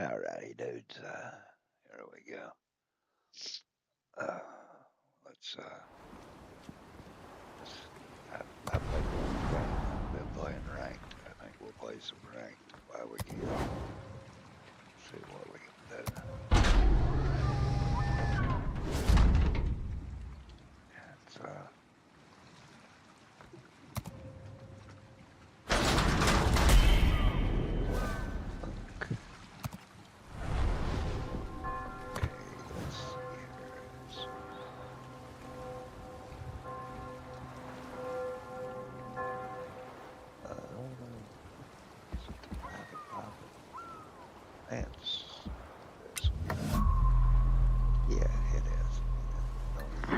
Alrighty, dudes. Here we go. Uh, let's. Let's I played one game. I've been playing ranked. I think we'll play some ranked while we can. See what we can do. It's okay. Let's see here. Is it the private? That's this one. Yeah, it is. No,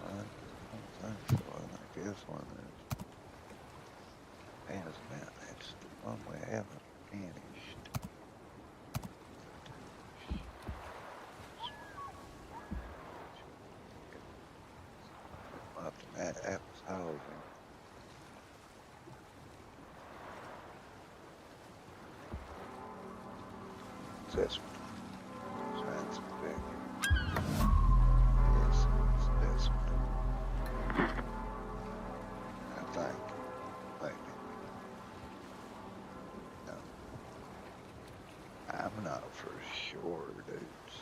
I don't think so. I think this one has been. It's the one we haven't finished. Up to that was housing. It's this one. So that's big. Yes, it's this one. I think. Maybe. No. I'm not for sure, dudes.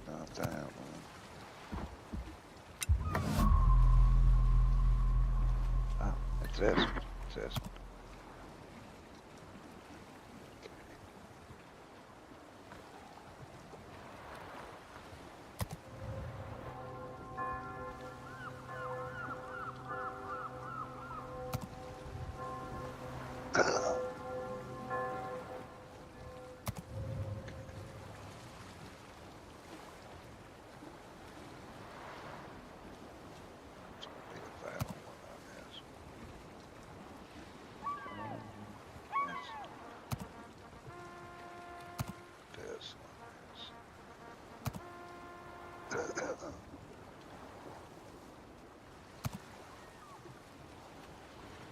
Not that one. Oh, it's this one. It's this one.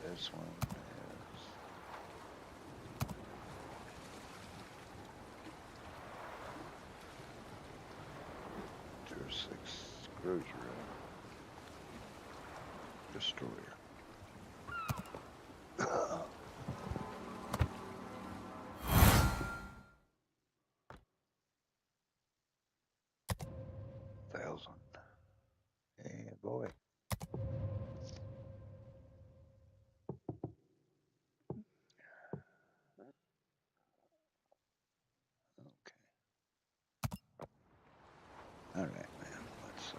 This one is. Tier 6 cruiser. Destroyer. Thousand. Yeah, boy. Okay. All right, man. Let's.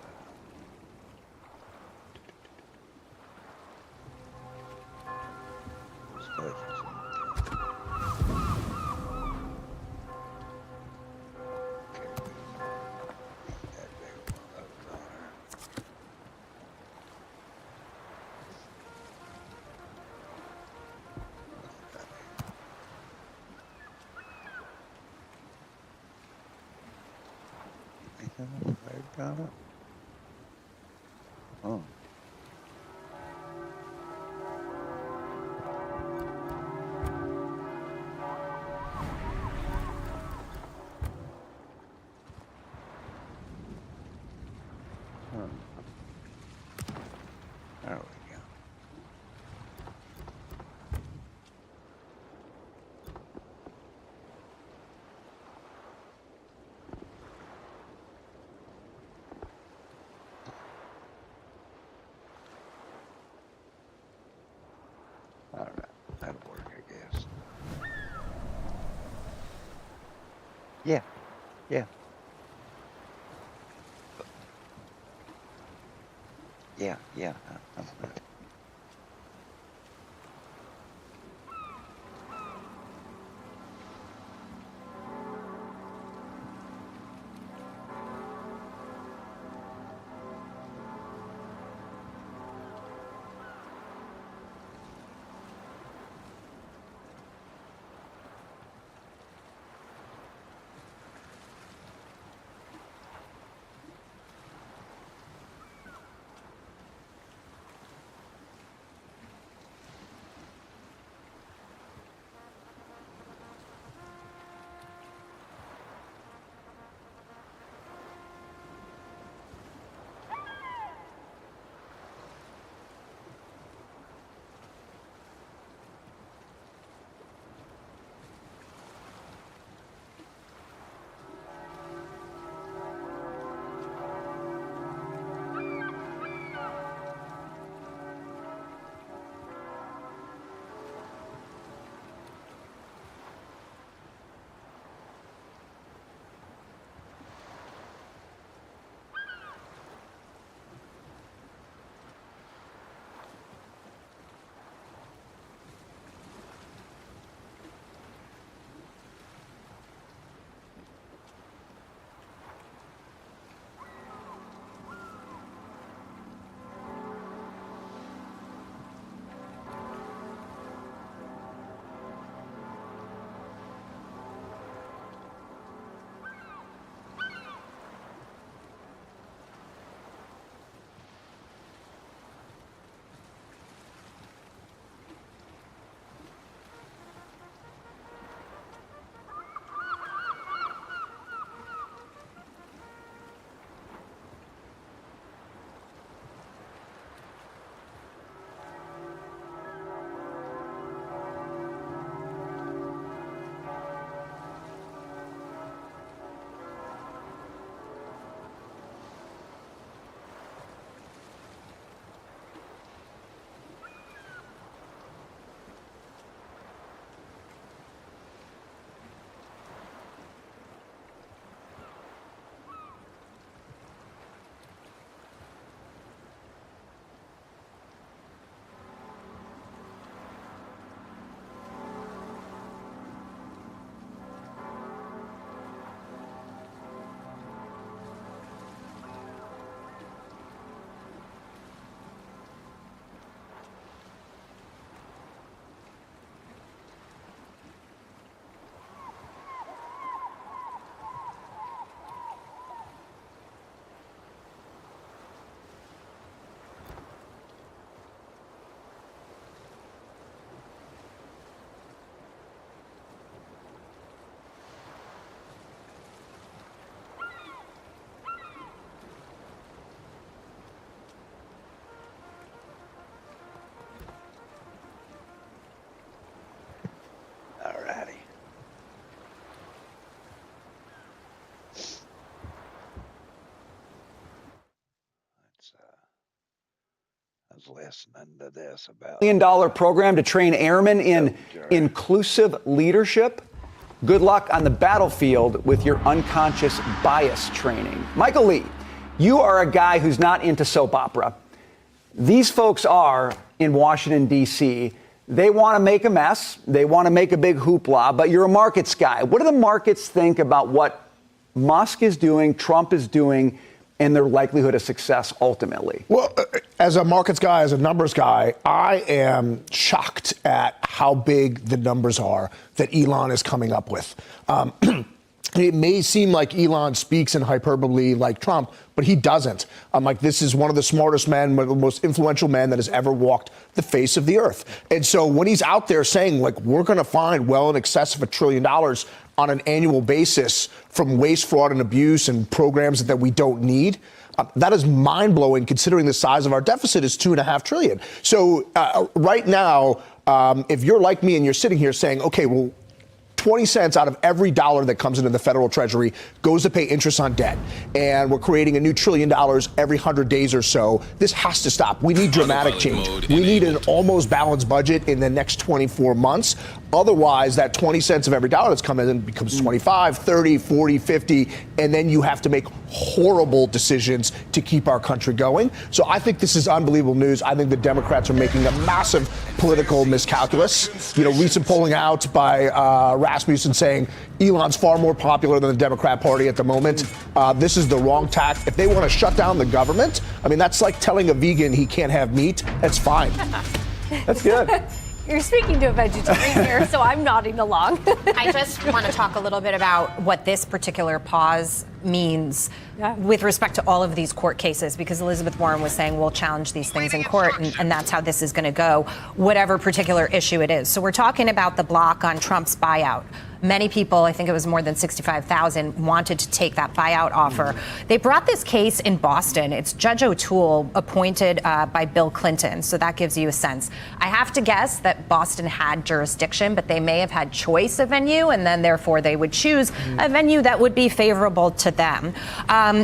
Stuff is okay. Okay, we don't need that big one load on her. Anything else I got it? Oh. Huh. There we go. All right. That'll work, I guess. Yeah. Yeah. Yeah. Yeah. I'm good. was listening to this about $1 million program to train airmen in inclusive leadership. Good luck on the battlefield with your unconscious bias training. Michael Lee, you are a guy who's not into soap opera. These folks are in Washington, D.C. They want to make a mess. They want to make a big hoopla, but you're a markets guy. What do the markets think about what Musk is doing, Trump is doing, and their likelihood of success ultimately? Well, as a markets guy, as a numbers guy, I am shocked at how big the numbers are that Elon is coming up with. It may seem like Elon speaks in hyperbole like Trump, but he doesn't. This is one of the smartest men, one of the most influential men that has ever walked the face of the earth. And so when he's out there saying, we're going to find well in excess of $1 trillion on an annual basis from waste, fraud, and abuse and programs that we don't need, that is mind-blowing considering the size of our deficit is $2.5 trillion. So right now, if you're like me and you're sitting here saying, okay, well, 20 cents out of every dollar that comes into the federal treasury goes to pay interest on debt. And we're creating a new $1 trillion every 100 days or so. This has to stop. We need dramatic change. We need an almost balanced budget in the next 24 months. Otherwise, that 20 cents of every dollar that's coming in becomes 25, 30, 40, 50, and then you have to make horrible decisions to keep our country going. So I think this is unbelievable news. I think the Democrats are making a massive political miscalculus. Recent polling out by Rasmussen saying Elon's far more popular than the Democrat Party at the moment. This is the wrong tack. If they want to shut down the government, that's like telling a vegan he can't have meat. That's fine. That's good. You're speaking to a vegetarian here, so I'm nodding along. I just want to talk a little bit about what this particular pause means with respect to all of these court cases, because Elizabeth Warren was saying we'll challenge these things in court, and that's how this is going to go, whatever particular issue it is. So we're talking about the block on Trump's buyout. Many people, I think it was more than 65,000, wanted to take that buyout offer. They brought this case in Boston. It's Judge O'Toole, appointed by Bill Clinton, so that gives you a sense. I have to guess that Boston had jurisdiction, but they may have had choice of venue, and then therefore they would choose a venue that would be favorable to them.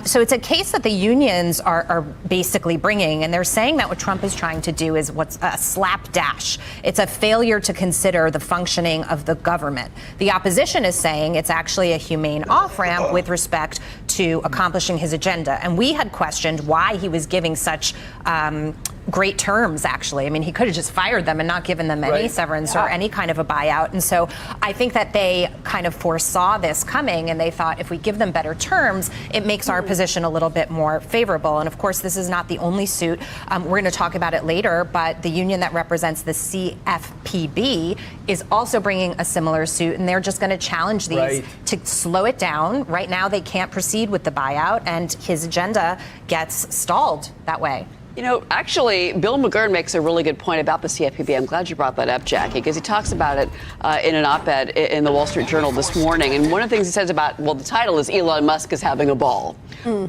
So it's a case that the unions are basically bringing, and they're saying that what Trump is trying to do is what's a slapdash. It's a failure to consider the functioning of the government. The opposition is saying it's actually a humane off-ramp with respect to accomplishing his agenda. And we had questioned why he was giving such great terms, actually. He could have just fired them and not given them any severance or any kind of a buyout. And so I think that they kind of foresaw this coming, and they thought if we give them better terms, it makes our position a little bit more favorable. And of course, this is not the only suit. We're going to talk about it later, but the union that represents the CFPB is also bringing a similar suit, and they're just going to challenge these to slow it down. Right now, they can't proceed with the buyout, and his agenda gets stalled that way. Actually, Bill McGurn makes a really good point about the CFPB. I'm glad you brought that up, Jackie, because he talks about it in an op-ed in the Wall Street Journal this morning. And one of the things he says about, the title is Elon Musk is having a ball,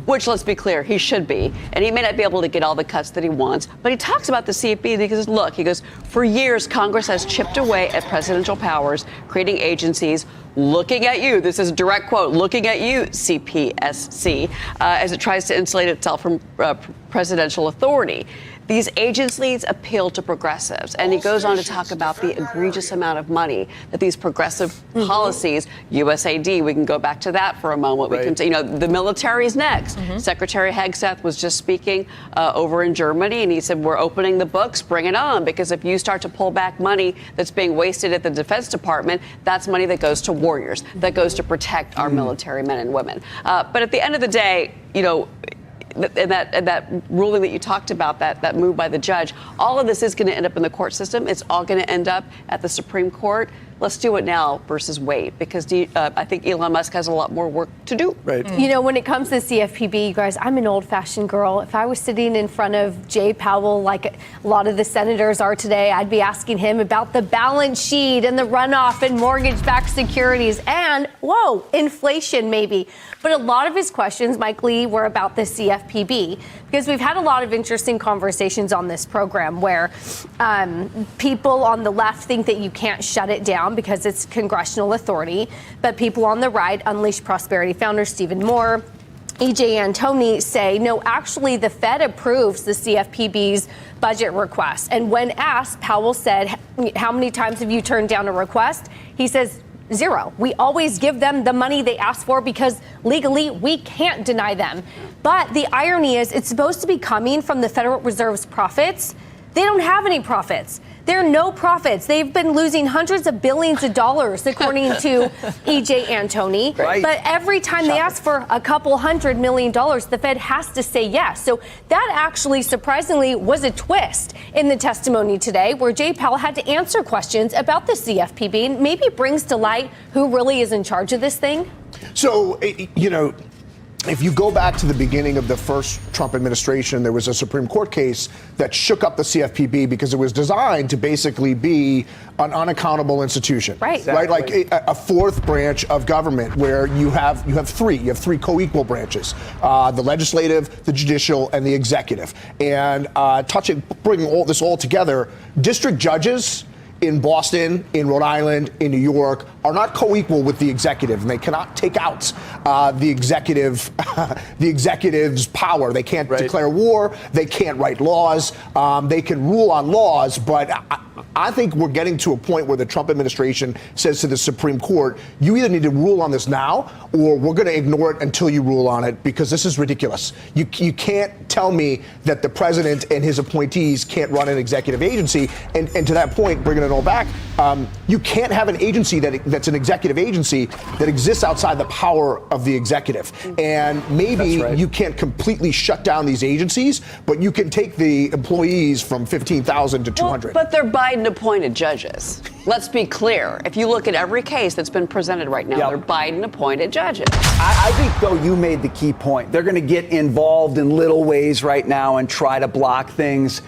which, let's be clear, he should be. And he may not be able to get all the cuts that he wants. But he talks about the CFPB because, look, he goes, for years, Congress has chipped away at presidential powers, creating agencies looking at you. This is a direct quote, looking at you, CPSC, as it tries to insulate itself from presidential authority. These agencies appeal to progressives. And he goes on to talk about the egregious amount of money that these progressive policies, USAID, we can go back to that for a moment. We can say, the military's next. Secretary Hegseth was just speaking over in Germany, and he said, we're opening the books, bring it on. Because if you start to pull back money that's being wasted at the Defense Department, that's money that goes to warriors, that goes to protect our military men and women. But at the end of the day, and that ruling that you talked about, that move by the judge, all of this is going to end up in the court system. It's all going to end up at the Supreme Court. Let's do it now versus wait, because I think Elon Musk has a lot more work to do. When it comes to CFPB, you guys, I'm an old-fashioned girl. If I was sitting in front of Jay Powell, like a lot of the senators are today, I'd be asking him about the balance sheet and the runoff and mortgage-backed securities and, inflation maybe. But a lot of his questions, Mike Lee, were about the CFPB, because we've had a lot of interesting conversations on this program where people on the left think that you can't shut it down because it's congressional authority, but people on the right, Unleash Prosperity founder Stephen Moore, E.J. Antoni say, no, actually, the Fed approves the CFPB's budget request. And when asked, Powell said, how many times have you turned down a request? He says, 0. We always give them the money they ask for because legally we can't deny them. But the irony is it's supposed to be coming from the Federal Reserve's profits. They don't have any profits. There are no profits. They've been losing hundreds of billions of dollars, according to E.J. Antoni. Right. But every time they ask for a couple $100 million, the Fed has to say yes. So that actually, surprisingly, was a twist in the testimony today, where Jay Powell had to answer questions about the CFPB and maybe brings to light who really is in charge of this thing. So, if you go back to the beginning of the first Trump administration, there was a Supreme Court case that shook up the CFPB because it was designed to basically be an unaccountable institution. Right. Exactly. Right? Like a fourth branch of government where you have three co-equal branches, the legislative, the judicial, and the executive. And bringing all this all together, district judges in Boston, in Rhode Island, in New York are not co-equal with the executive, and they cannot take out the executive's power. They can't declare war. They can't write laws. They can rule on laws, but I think we're getting to a point where the Trump administration says to the Supreme Court, you either need to rule on this now, or we're going to ignore it until you rule on it, because this is ridiculous. You can't tell me that the president and his appointees can't run an executive agency. And to that point, bringing it all back, you can't have an agency that's an executive agency that exists outside the power of the executive. And maybe you can't completely shut down these agencies, but you can take the employees from 15,000 to 200. But they're Biden-appointed judges. Let's be clear. If you look at every case that's been presented right now, they're Biden-appointed judges. I think, though, you made the key point. They're going to get involved in little ways right now and try to block things.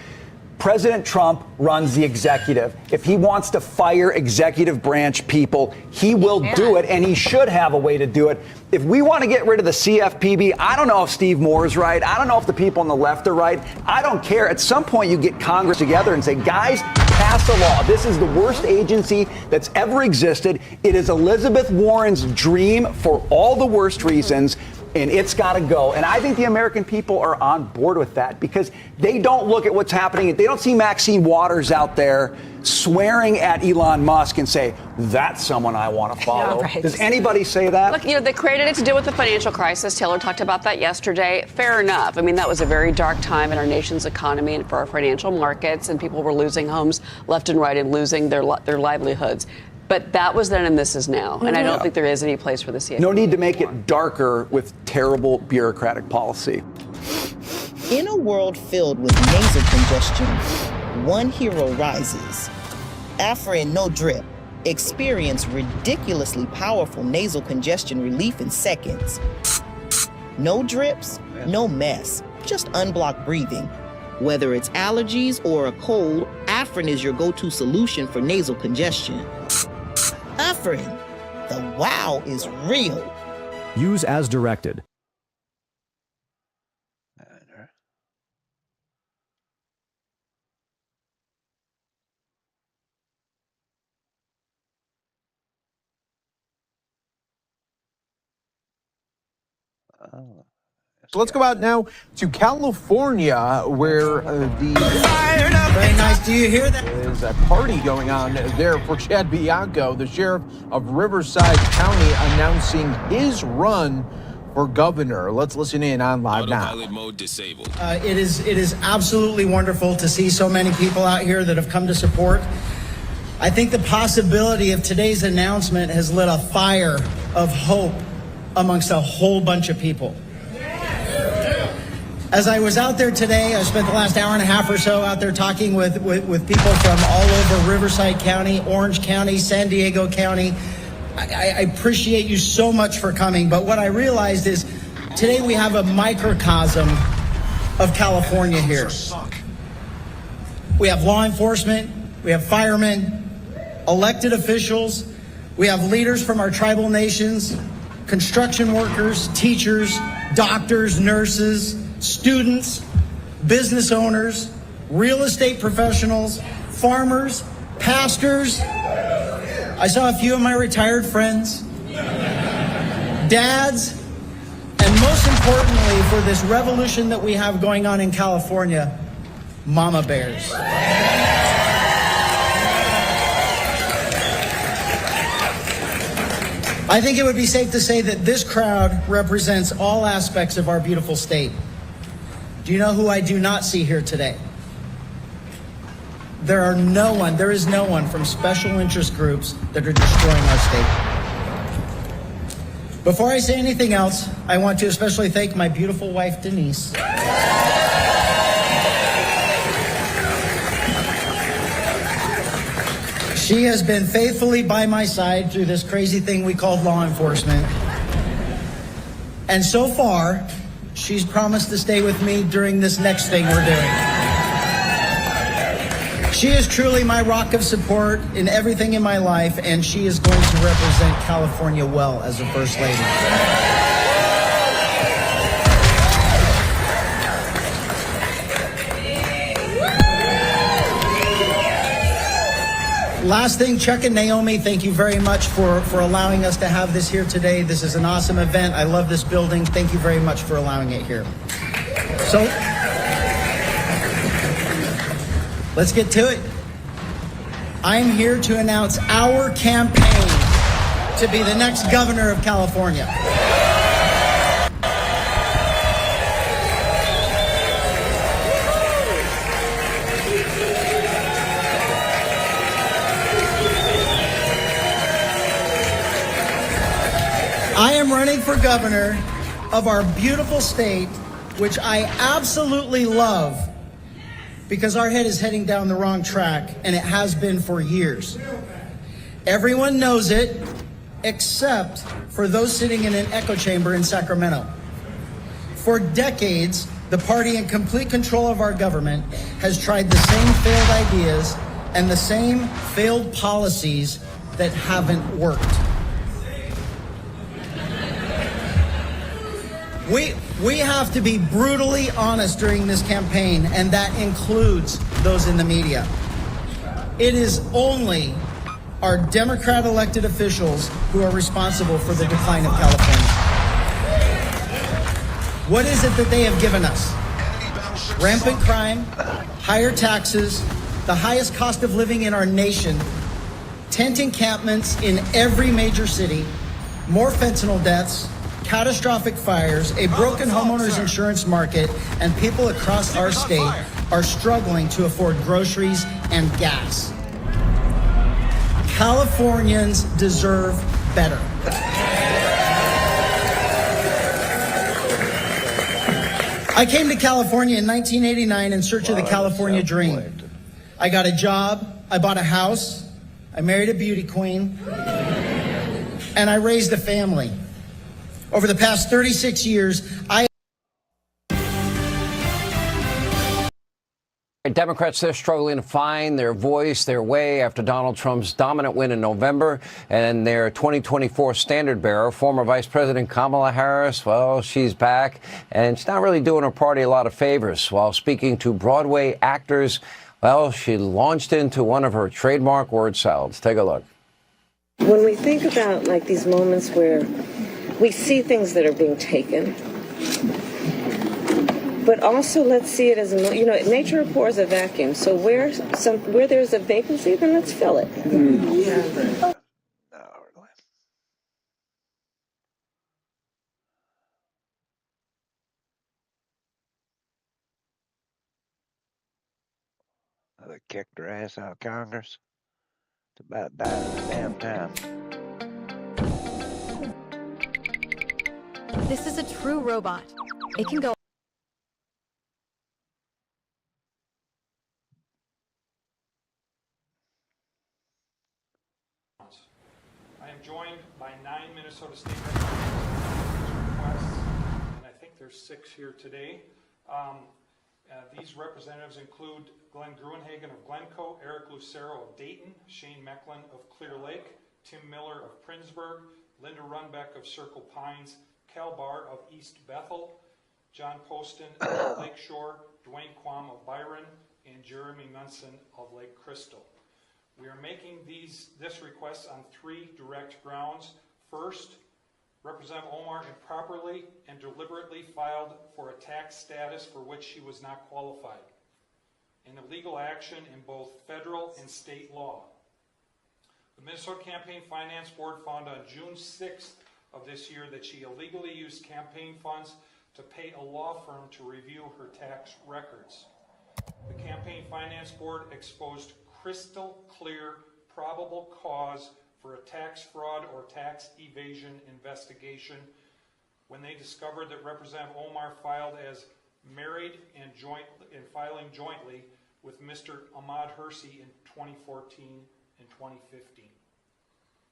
President Trump runs the executive. If he wants to fire executive branch people, he will do it, and he should have a way to do it. If we want to get rid of the CFPB, I don't know if Steve Moore is right. I don't know if the people on the left are right. I don't care. At some point, you get Congress together and say, guys, pass a law. This is the worst agency that's ever existed. It is Elizabeth Warren's dream for all the worst reasons. And it's got to go. And I think the American people are on board with that, because they don't look at what's happening. They don't see Maxine Waters out there swearing at Elon Musk and say, that's someone I want to follow. Yeah, right. Does anybody say that? Look, they created it to deal with the financial crisis. Taylor talked about that yesterday. Fair enough. I mean, that was a very dark time in our nation's economy and for our financial markets, and people were losing homes left and right and losing their livelihoods. But that was then and this is now. And I don't think there is any place for the CFPB. No need to make it darker with terrible bureaucratic policy. In a world filled with nasal congestion, one hero rises. Afrin No Drip. Experience ridiculously powerful nasal congestion relief in seconds. No drips, no mess, just unblocked breathing. Whether it's allergies or a cold, Afrin is your go-to solution for nasal congestion. Afrin, the wow is real. Use as directed. So let's go out now to California, where Very nice. Do you hear that? there's a party going on there for Chad Bianco, the sheriff of Riverside County, announcing his run for governor. Let's listen in on live now. Autopilot mode disabled. It is absolutely wonderful to see so many people out here that have come to support. I think the possibility of today's announcement has lit a fire of hope amongst a whole bunch of people. As I was out there today, I spent the last hour and a half or so out there talking with people from all over Riverside County, Orange County, San Diego County. I appreciate you so much for coming, but what I realized is today we have a microcosm of California here. We have law enforcement, we have firemen, elected officials, we have leaders from our tribal nations, construction workers, teachers, doctors, nurses, students, business owners, real estate professionals, farmers, pastors. I saw a few of my retired friends, dads, and most most importantly, for this revolution that we have going on in California, mama bears. I think it would be safe to say that this crowd represents all aspects of our beautiful state. Do you know who I do not see here today? There is no one from special interest groups that are destroying our state. Before I say anything else, I want to especially thank my beautiful wife, Denise. She has been faithfully by my side through this crazy thing we called law enforcement. And so far, she's promised to stay with me during this next thing we're doing. She is truly my rock of support in everything in my life, and she is going to represent California well as a First Lady. Last thing, Chuck and Naomi, thank you very much for allowing us to have this here today. This is an awesome event. I love this building. Thank you very much for allowing it here. So, let's get to it. I'm here to announce our campaign to be the next governor of California. I am running for governor of our beautiful state, which I absolutely love, because our head is heading down the wrong track, and it has been for years. Everyone knows it, except for those sitting in an echo chamber in Sacramento. For decades, the party in complete control of our government has tried the same failed ideas and the same failed policies that haven't worked. We have to be brutally honest during this campaign, and that includes those in the media. It is only our Democrat elected officials who are responsible for the decline of California. What is it that they have given us? Rampant crime, higher taxes, the highest cost of living in our nation, tent encampments in every major city, more fentanyl deaths, catastrophic fires, a broken homeowners insurance market, and people across our state are struggling to afford groceries and gas. Californians deserve better. I came to California in 1989 in search of the California dream. I got a job, I bought a house, I married a beauty queen, and I raised a family. Over the past 36 years, Democrats, they're struggling to find their voice, their way after Donald Trump's dominant win in November. And their 2024 standard bearer, former Vice President Kamala Harris, well, she's back. And she's not really doing her party a lot of favors. While speaking to Broadway actors, well, she launched into one of her trademark word salads. Take a look. When we think about like these moments where we see things that are being taken, but also let's see it as nature abhors a vacuum. So where there's a vacancy, then let's fill it. Yeah. They kicked her ass out of Congress. It's about damn time. This is a true robot. It can go. I am joined by 9 Minnesota State representatives, and I think there's 6 here today. These representatives include Glenn Gruenhagen of Glencoe, Eric Lucero of Dayton, Shane Mecklin of Clear Lake, Tim Miller of Princeburg, Linda Runbeck of Circle Pines, Cal Barr of East Bethel, John Poston of Lakeshore, Dwayne Quam of Byron, and Jeremy Munson of Lake Crystal. We are making this request on 3 direct grounds. First, Representative Omar improperly and deliberately filed for a tax status for which she was not qualified, an illegal action in both federal and state law. The Minnesota Campaign Finance Board found on June 6th of this year that she illegally used campaign funds to pay a law firm to review her tax records. The Campaign Finance Board exposed crystal clear probable cause for a tax fraud or tax evasion investigation when they discovered that Representative Omar filed as married and filing jointly with Mr. Ahmad Hersey in 2014 and 2015.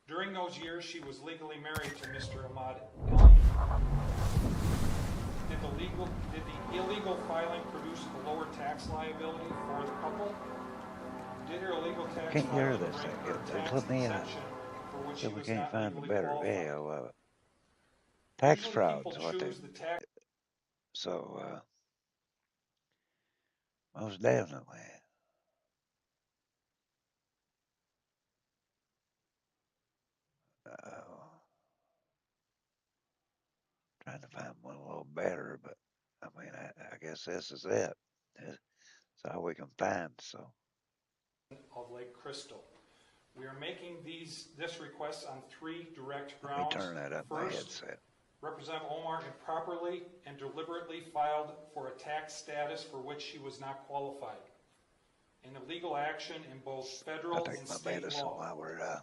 During those years, she was legally married to Mr. Ahmad Elmi. Did the illegal filing produce a lower tax liability for the couple? Did her illegal tax Can't hear filing this bring thing. her They tax put me in. exemption for which she If we was can't not find a legally better qualified? video of it. Tax Usually fraud people is what they. choose the tax. So, most definitely. Trying to find one a little better, but I mean, I guess this is it. It's all we can find. So. Of Lake Crystal. We are making this request on 3 direct Let me grounds. turn that up my First, headset. Representative Omar improperly and deliberately filed for a tax status for which she was not qualified, an illegal action in both federal I'll take and my state medicine law. while we're The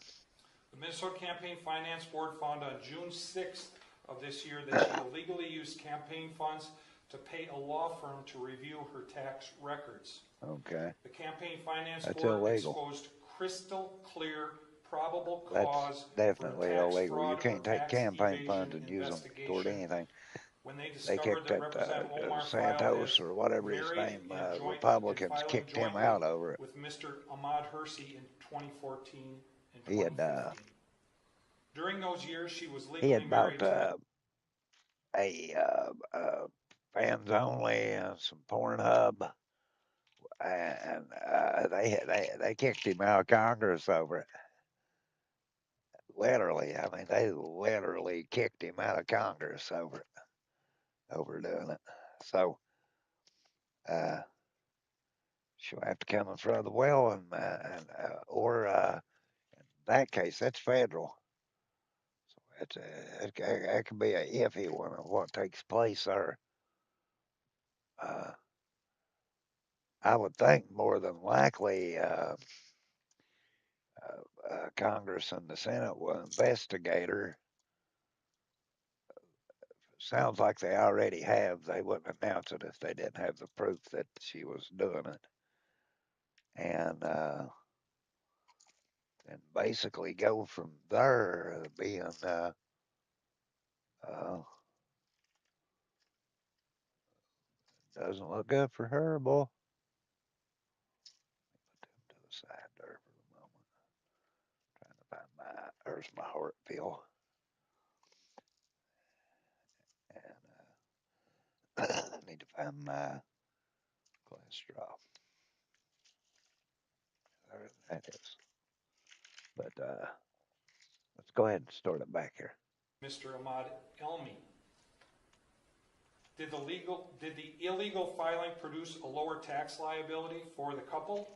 Minnesota Campaign Finance Board found on June 6th of this year that she illegally used campaign funds to pay a law firm to review her tax records. Okay. The Campaign Finance That's Board illegal. exposed crystal clear probable That's cause definitely for a tax illegal. You fraud can't or take tax campaign evasion funds and use them toward investigation anything. when they They discovered kicked that that Representative Omar filed Santos as or whatever his married name, and Republicans filing kicked him jointly out over it. with Mr. Ahmad Hersey in 2014 and He had 2015. During those years, she was he legally had married bought fans only and some Pornhub, and they kicked him out of Congress over it. Literally, I mean, they literally kicked him out of Congress over doing it. So, she'll have to come in front of the well, or in that case, that's federal. So that could be a iffy one of what takes place there. I would think more than likely Congress and the Senate will investigate her. Sounds like they already have. They wouldn't announce it if they didn't have the proof that she was doing it. And basically go from there, being doesn't look good for her, boy. Put them to the side there for the moment. Trying to find there's my heart pill. And I need to find my cholesterol. There that is. But let's go ahead and start it back here. Mr. Ahmad Elmi. Did the illegal filing produce a lower tax liability for the couple?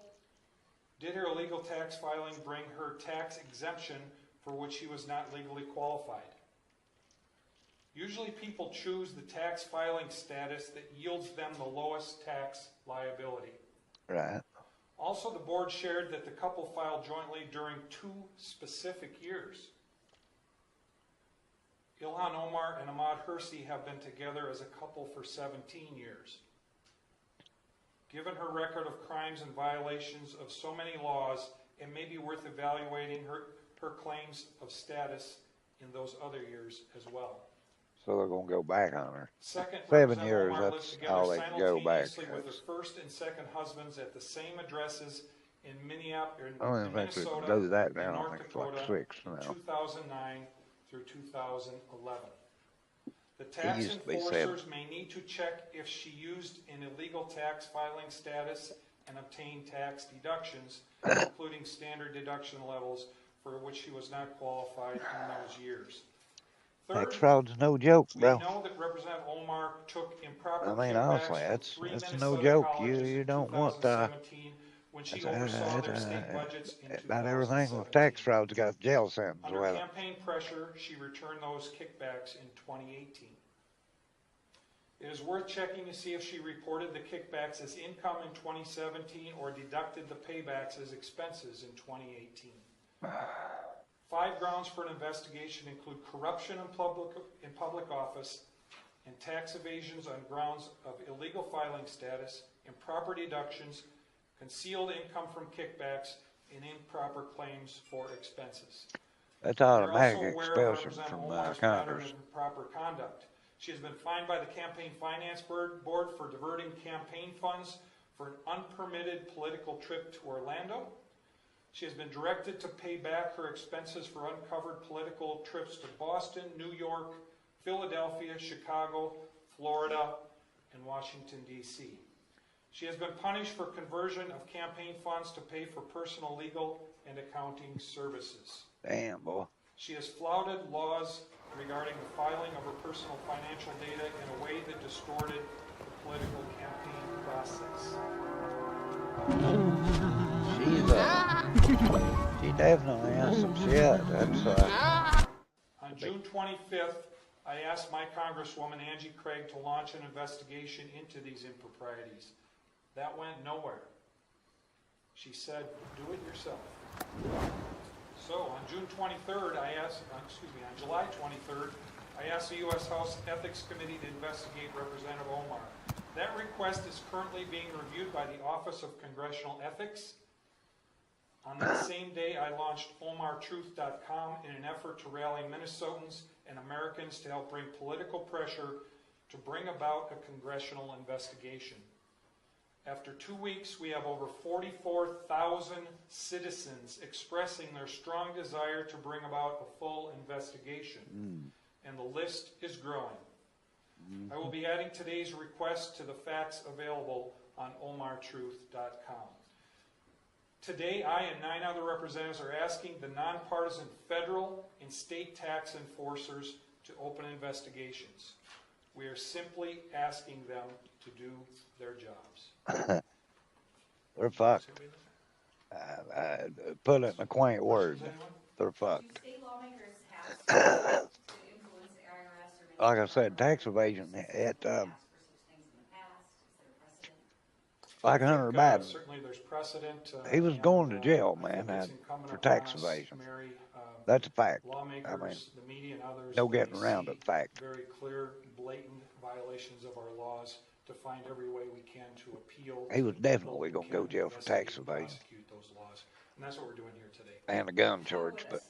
Did her illegal tax filing bring her tax exemption for which she was not legally qualified? Usually people choose the tax filing status that yields them the lowest tax liability. Right. Also, the board shared that the couple filed jointly during 2 specific years. Ilhan Omar and Ahmad Hersey have been together as a couple for 17 years. Given her record of crimes and violations of so many laws, it may be worth evaluating her claims of status in those other years as well. So they're going to go back on her. Second, 7 years, Omar lived that's together all they can go back. simultaneously with her first and second husbands at the same addresses in Minneapolis, I don't even think we can do that now. I think it's like 6 in now. 2009 through 2011. The tax used to be 7. enforcers may need to check if she used an illegal tax filing status and obtained tax deductions, including standard deduction levels for which she was not qualified in those years. Tax Third, fraud's no joke, we bro. know that Representative Omar took improper I mean, honestly, kickbacks from three that's no Minnesota joke. colleges You in don't want 2017 when she it's, oversaw their state budgets in about everything with tax 2017. fraud's got a jail sentence Under with it. campaign pressure, she returned those kickbacks in 2018. It is worth checking to see if she reported the kickbacks as income in 2017 or deducted the paybacks as expenses in 2018. 5 grounds for an investigation include corruption in public office and tax evasions on grounds of illegal filing status, improper deductions, concealed income from kickbacks, and improper claims for expenses. That's We are automatic also aware of expulsion Representative from Omar's pattern Congress. of improper conduct. She has been fined by the Campaign Finance Board for diverting campaign funds for an unpermitted political trip to Orlando. She has been directed to pay back her expenses for uncovered political trips to Boston, New York, Philadelphia, Chicago, Florida, and Washington, D.C. She has been punished for conversion of campaign funds to pay for personal legal and accounting services. Damn, boy. She has flouted laws regarding the filing of her personal financial data in a way that distorted the political campaign process. She definitely has some shit. That's On June 25th, I asked my Congresswoman Angie Craig to launch an investigation into these improprieties. That went nowhere. She said, do it yourself. So on June 23rd, on July 23rd, I asked the U.S. House Ethics Committee to investigate Representative Omar. That request is currently being reviewed by the Office of Congressional Ethics. On that same day, I launched OmarTruth.com in an effort to rally Minnesotans and Americans to help bring political pressure to bring about a congressional investigation. After 2 weeks, we have over 44,000 citizens expressing their strong desire to bring about a full investigation, and the list is growing. I will be adding today's request to the facts available on OmarTruth.com. Today, I and 9 other representatives are asking the nonpartisan federal and state tax enforcers to open investigations. We are simply asking them to do their jobs. they're fucked. Put it in a quaint word. They're fucked. Like I said, tax evasion. Like Hunter Biden. Certainly there's precedent. He was going to jail, man, for tax evasion. That's a fact. I mean, The media and others, no getting around it. Fact. very clear, blatant violations of our laws to find every way we can to appeal. He was definitely going to go to jail for tax evasion. Prosecute those laws. And that's what we're doing here today. And a gun charge, but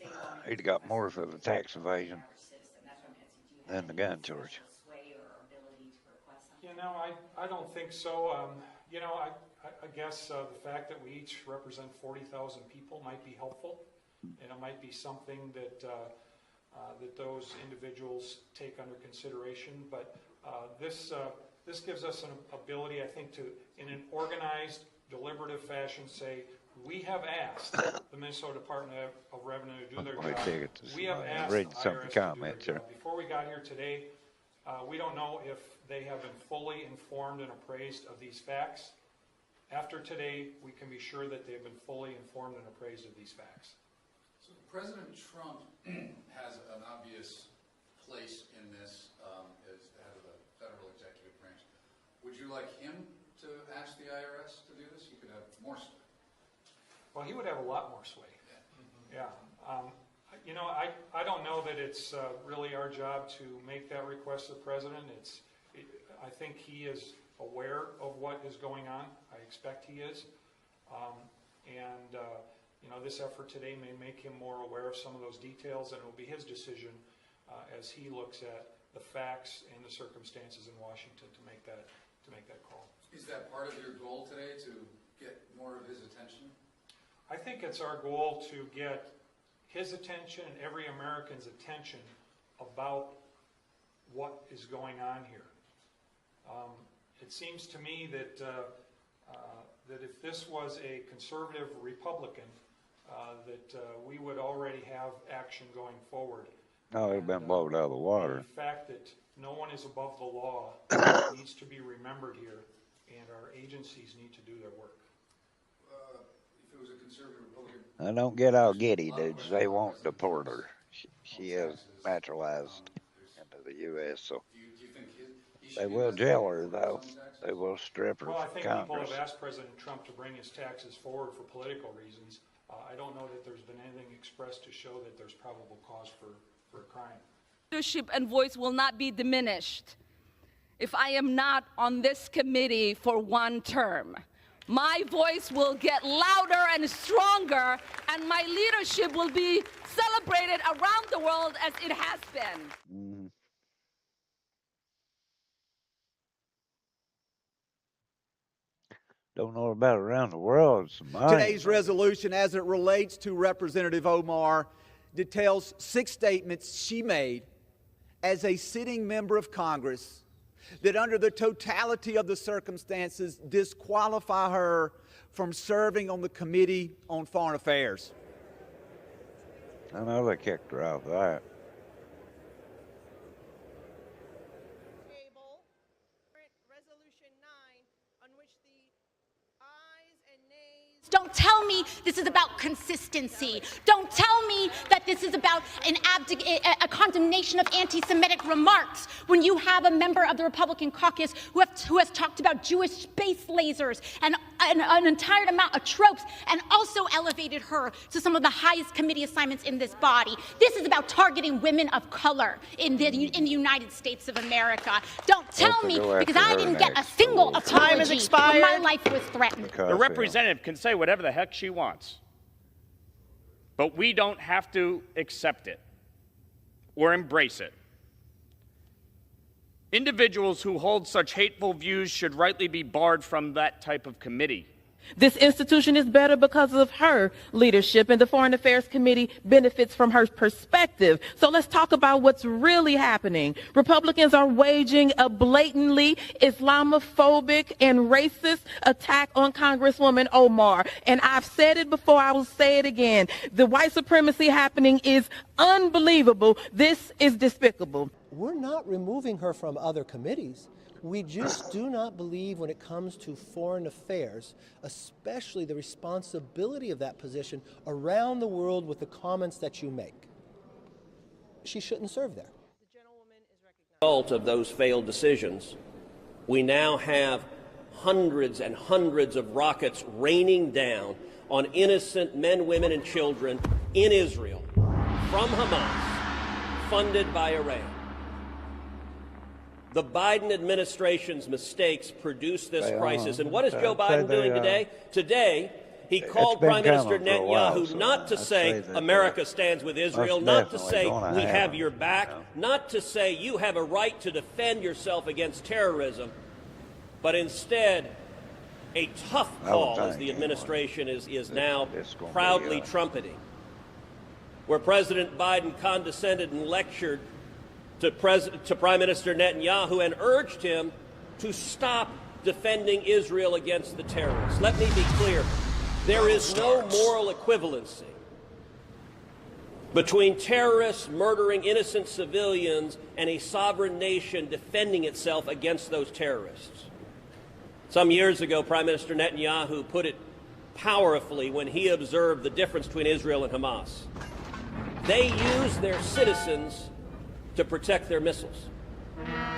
he'd got more for the tax evasion than the gun charge. You know, I don't think so. You know, I guess the fact that we each represent 40,000 people might be helpful, and it might be something that that those individuals take under consideration. But this gives us an ability, I think, to, in an organized, deliberative fashion, say, we have asked the Minnesota Department of Revenue to do their job. We have asked the IRS to do their job. Before we got here today, we don't know if they have been fully informed and appraised of these facts. After today, we can be sure that they've been fully informed and appraised of these facts. So President Trump has an obvious place in this as the head of the federal executive branch. Would you like him to ask the IRS to do this? He could have more sway. Well, he would have a lot more sway. Yeah. You know, I don't know that it's really our job to make that request to the president. I think he is aware of what is going on. I expect he is. You know, this effort today may make him more aware of some of those details, and it will be his decision as he looks at the facts and the circumstances in Washington to make that call. Is that part of your goal today, to get more of his attention? I think it's our goal to get his attention and every American's attention about what is going on here. It seems to me that that if this was a conservative Republican, that we would already have action going forward. Oh, it's been blown out of the water. The fact that no one is above the law needs to be remembered here, and our agencies need to do their work. If it was a conservative Republican, Now, don't get all giddy, dudes. They won't deport her. She is naturalized into the U.S., so they will jail her, though. They will strip her Well, I from think people Congress. have asked President Trump to bring his taxes forward for political reasons. I don't know that there's been anything expressed to show that there's probable cause for a crime. Leadership and voice will not be diminished if I am not on this committee for one term. My voice will get louder and stronger, and my leadership will be celebrated around the world as it has been. Don't know about around the world. Today's resolution, as it relates to Representative Omar, details 6 statements she made as a sitting member of Congress that under the totality of the circumstances disqualify her from serving on the Committee on Foreign Affairs. I know they kicked her off that. Don't tell me this is about consistency. Don't tell me that this is about a condemnation of anti-Semitic remarks when you have a member of the Republican caucus who has talked about Jewish space lasers and an entire amount of tropes and also elevated her to some of the highest committee assignments in this body. This is about targeting women of color in the United States of America. Don't tell me, because I didn't get a single apology when my life was threatened. The representative can say whatever the heck she wants, but we don't have to accept it or embrace it. Individuals who hold such hateful views should rightly be barred from that type of committee. This institution is better because of her leadership, and the Foreign Affairs Committee benefits from her perspective. So let's talk about what's really happening. Republicans are waging a blatantly Islamophobic and racist attack on Congresswoman Omar. And I've said it before, I will say it again. The white supremacy happening is unbelievable. This is despicable. We're not removing her from other committees. We just do not believe when it comes to foreign affairs, especially the responsibility of that position around the world with the comments that you make. She shouldn't serve there. Result of those failed decisions, we now have hundreds and hundreds of rockets raining down on innocent men, women, and children in Israel from Hamas, funded by Iran. The Biden administration's mistakes produced this crisis. And what is Joe Biden doing today? Today, he called Prime Minister Netanyahu not to say America stands with Israel, not to say we have your back, not to say you have a right to defend yourself against terrorism, but instead a tough call, as the administration is now proudly trumpeting, where President Biden condescended and lectured to Prime Minister Netanyahu and urged him to stop defending Israel against the terrorists. Let me be clear. There is no moral equivalency between terrorists murdering innocent civilians and a sovereign nation defending itself against those terrorists. Some years ago, Prime Minister Netanyahu put it powerfully when he observed the difference between Israel and Hamas. They use their citizens to protect their missiles.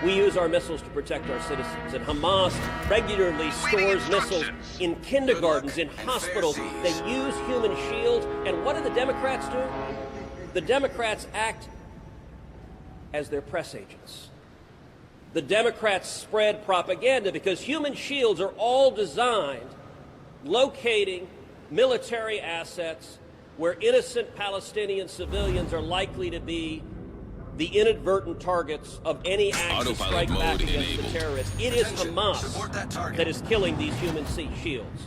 We use our missiles to protect our citizens. And Hamas regularly stores missiles in kindergartens, in hospitals. They use human shields. And what do the Democrats do? The Democrats act as their press agents. The Democrats spread propaganda because human shields are all designed locating military assets where innocent Palestinian civilians are likely to be the inadvertent targets of any act to strike back against the terrorists. It is Hamas that is killing these human shields.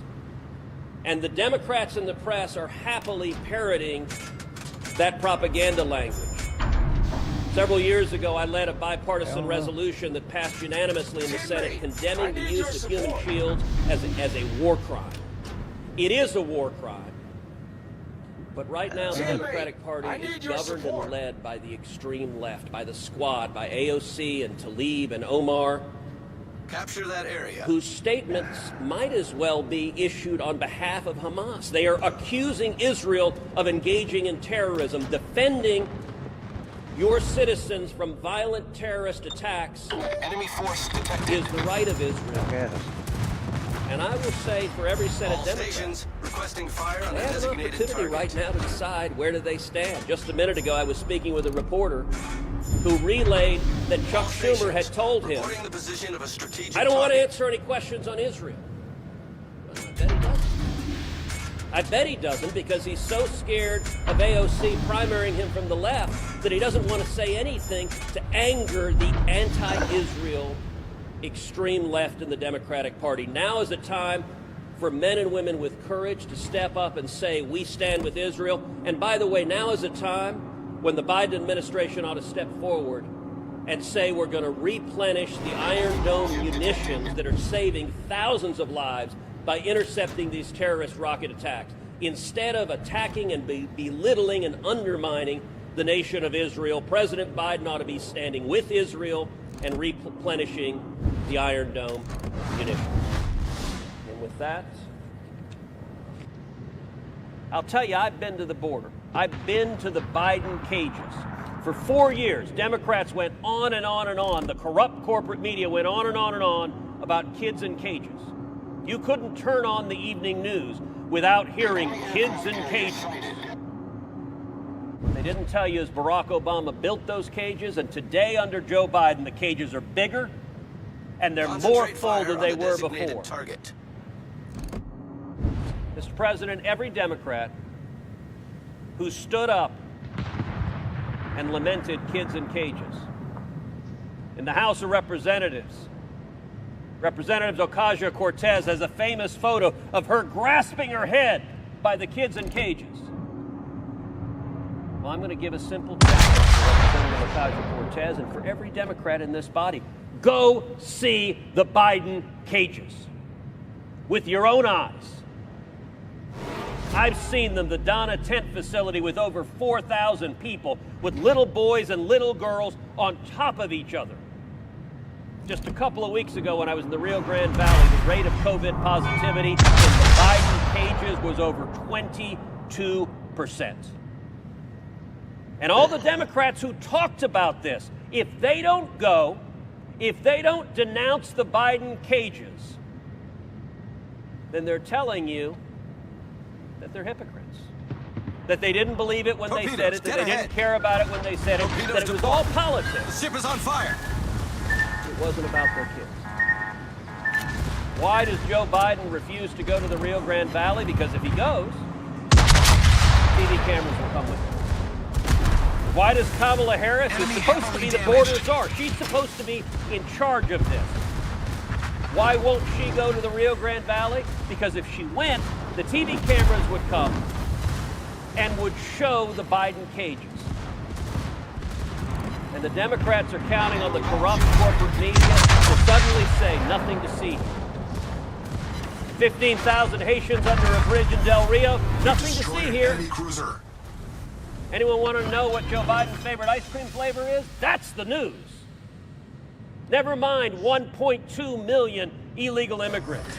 And the Democrats in the press are happily parroting that propaganda language. Several years ago, I led a bipartisan resolution that passed unanimously in the Senate condemning the use of human shields as a war crime. It is a war crime. But right now, the Democratic Party is governed and led by the extreme left, by the Squad, by AOC and Tlaib and Omar. Capture that area. Whose statements might as well be issued on behalf of Hamas. They are accusing Israel of engaging in terrorism, defending your citizens from violent terrorist attacks. Enemy force detected. Is the right of Israel. Yes. And I will say for every Senate All Democrat, stations requesting fire on they the have an designated opportunity target. right now to decide where do they stand. Just a minute ago, I was speaking with a reporter who relayed that Chuck Schumer had told him, The position of a strategic I don't want to target. answer any questions on Israel. Well, I bet he doesn't. I bet he doesn't because he's so scared of AOC primarying him from the left that he doesn't want to say anything to anger the anti-Israel extreme left in the Democratic Party. Now is the time for men and women with courage to step up and say, we stand with Israel. And by the way, now is the time when the Biden administration ought to step forward and say we're going to replenish the Iron Dome munitions that are saving thousands of lives by intercepting these terrorist rocket attacks, instead of attacking and belittling and undermining the nation of Israel. President Biden ought to be standing with Israel and replenishing the Iron Dome munitions. And with that, I'll tell you, I've been to the border. I've been to the Biden cages. For 4 years, Democrats went on and on and on. The corrupt corporate media went on and on and on about kids in cages. You couldn't turn on the evening news without hearing kids in cages. What they didn't tell you is Barack Obama built those cages, and today under Joe Biden, the cages are bigger and they're more full than they were before. Target. Mr. President, every Democrat who stood up and lamented kids in cages in the House of Representatives, Representative Ocasio-Cortez has a famous photo of her grasping her head by the kids in cages. Well, I'm going to give a simple challenge to Representative Ocasio-Cortez and for every Democrat in this body. Go see the Biden cages with your own eyes. I've seen them, the Donna tent facility with over 4,000 people, with little boys and little girls on top of each other. Just a couple of weeks ago when I was in the Rio Grande Valley, the rate of COVID positivity in the Biden cages was over 22%. And all the Democrats who talked about this, if they don't go, if they don't denounce the Biden cages, then they're telling you that they're hypocrites. That they didn't believe it when they said it, that they didn't care about it when they said it, that it was all politics. The ship is on fire. It wasn't about their kids. Why does Joe Biden refuse to go to the Rio Grande Valley? Because if he goes, TV cameras will come with him. Why does Kamala Harris, who's supposed to be the border czar, she's supposed to be in charge of this? Why won't she go to the Rio Grande Valley? Because if she went, the TV cameras would come and would show the Biden cages. And the Democrats are counting on the corrupt corporate media to suddenly say nothing to see. 15,000 Haitians under a bridge in Del Rio, nothing to see here. Anyone want to know what Joe Biden's favorite ice cream flavor is? That's the news. Never mind 1.2 million illegal immigrants.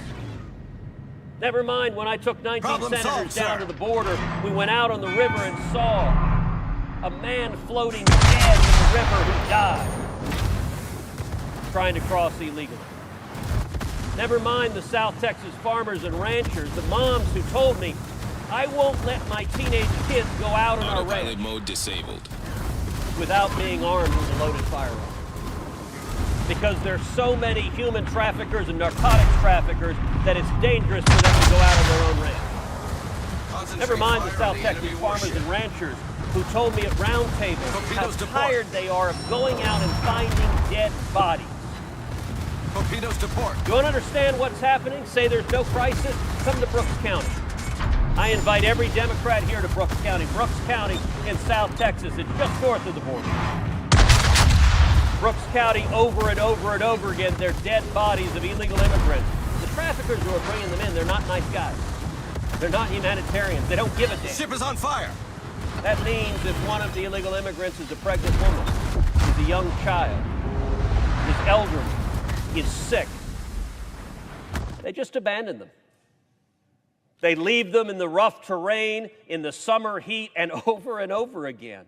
Never mind when I took 19 senators down to the border, we went out on the river and saw a man floating dead in the river who died trying to cross illegally. Never mind the South Texas farmers and ranchers, the moms who told me, I won't let my teenage kids go out on our ranch mode disabled. without being armed with a loaded firearm. Because there's so many human traffickers and narcotics traffickers that it's dangerous for them to go out on their own ranch. Never mind the South Texas farmers and ranchers who told me at round tables how tired they are of going out and finding dead bodies. Torpedoes to port. You want to understand what's happening? Say there's no crisis? Come to Brooks County. I invite every Democrat here to Brooks County. Brooks County in South Texas. It's just north of the border. Brooks County, over and over and over again, they're dead bodies of illegal immigrants. The traffickers who are bringing them in, they're not nice guys. They're not humanitarians. They don't give a damn. Ship is on fire. That means if one of the illegal immigrants is a pregnant woman, is a young child, is elderly, is sick, they just abandon them. They leave them in the rough terrain, in the summer heat, and over again.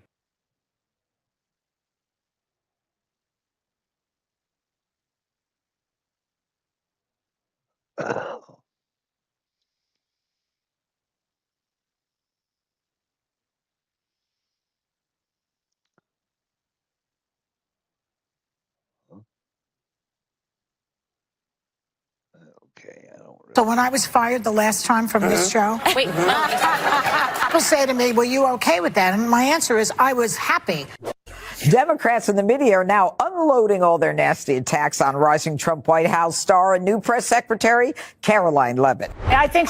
Okay, I don't really. So when I was fired the last time from this show, Wait, people say to me, were you okay with that? And my answer is, I was happy. Democrats and the media are now unloading all their nasty attacks on rising Trump White House star and new press secretary, Caroline Leavitt. I think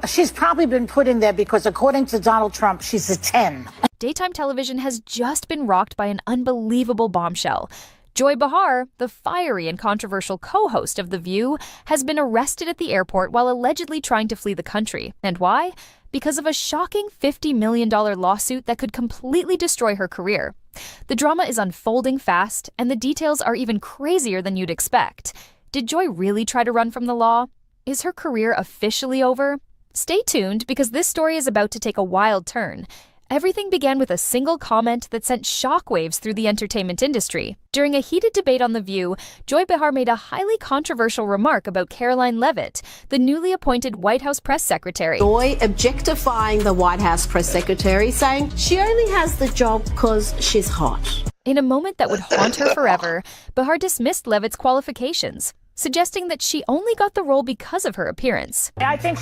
she's probably been put in there because, according to Donald Trump, she's a 10. Daytime television has just been rocked by an unbelievable bombshell. Joy Behar, the fiery and controversial co-host of The View, has been arrested at the airport while allegedly trying to flee the country. And why? Because of a shocking $50 million lawsuit that could completely destroy her career. The drama is unfolding fast, and the details are even crazier than you'd expect. Did Joy really try to run from the law? Is her career officially over? Stay tuned, because this story is about to take a wild turn. Everything began with a single comment that sent shockwaves through the entertainment industry. During a heated debate on The View, Joy Behar made a highly controversial remark about Caroline Leavitt, the newly appointed White House press secretary. Joy objectifying the White House press secretary, saying she only has the job because she's hot. In a moment that would haunt her forever, Behar dismissed Leavitt's qualifications, suggesting that she only got the role because of her appearance. I think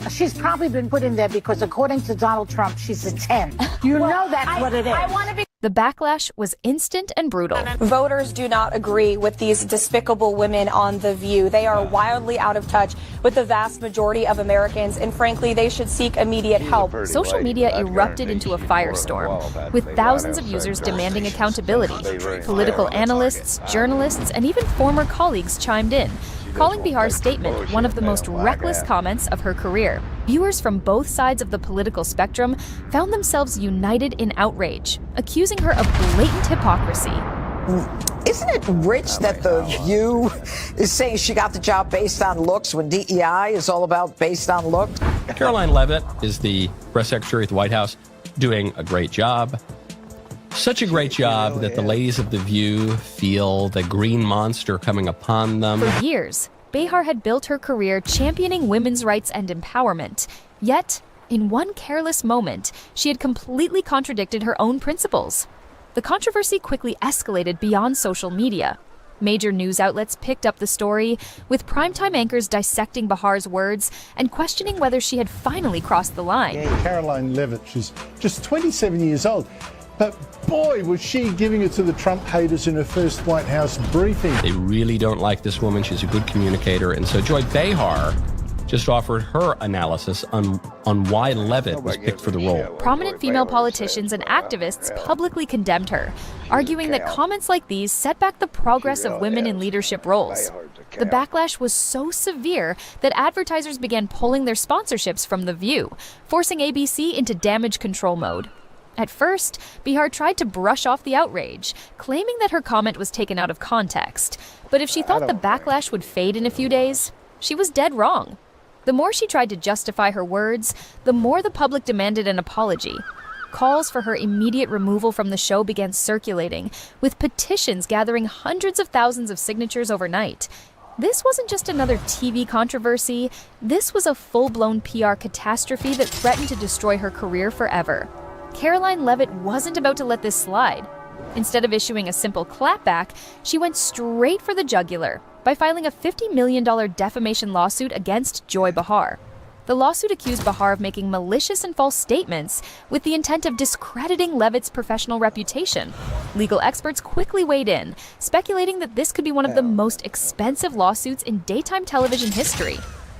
she's probably been put in there because, according to Donald Trump, she's a 10. You know that's what it is. The backlash was instant and brutal. Voters do not agree with these despicable women on The View. They are wildly out of touch with the vast majority of Americans, and frankly, they should seek immediate help. Social media erupted into a firestorm, with thousands of users demanding accountability. Political analysts, journalists, and even former colleagues chimed in, calling Behar's statement one of the most reckless comments of her career. Viewers from both sides of the political spectrum found themselves united in outrage, accusing her of blatant hypocrisy. Isn't it rich that The View is saying she got the job based on looks when DEI is all about based on looks? Caroline Leavitt is the press secretary at the White House, doing a great job. Such a great job that the ladies of The View feel the green monster coming upon them. For years, Behar had built her career championing women's rights and empowerment. Yet, in one careless moment, she had completely contradicted her own principles. The controversy quickly escalated beyond social media. Major news outlets picked up the story, with primetime anchors dissecting Behar's words and questioning whether she had finally crossed the line. Caroline Leavitt, she's just 27 years old. But boy, was she giving it to the Trump haters in her first White House briefing. They really don't like this woman. She's a good communicator. And so Joy Behar just offered her analysis on why Leavitt was picked for the role. Prominent female politicians and activists publicly condemned her, arguing that comments like these set back the progress of women in leadership roles. The backlash was so severe that advertisers began pulling their sponsorships from The View, forcing ABC into damage control mode. At first, Behar tried to brush off the outrage, claiming that her comment was taken out of context. But if she thought the backlash would fade in a few days, she was dead wrong. The more she tried to justify her words, the more the public demanded an apology. Calls for her immediate removal from the show began circulating, with petitions gathering hundreds of thousands of signatures overnight. This wasn't just another TV controversy. This was a full-blown PR catastrophe that threatened to destroy her career forever. Caroline Leavitt wasn't about to let this slide. Instead of issuing a simple clapback, she went straight for the jugular by filing a $50 million defamation lawsuit against Joy Behar. The lawsuit accused Behar of making malicious and false statements with the intent of discrediting Leavitt's professional reputation. Legal experts quickly weighed in, speculating that this could be one of the most expensive lawsuits in daytime television history.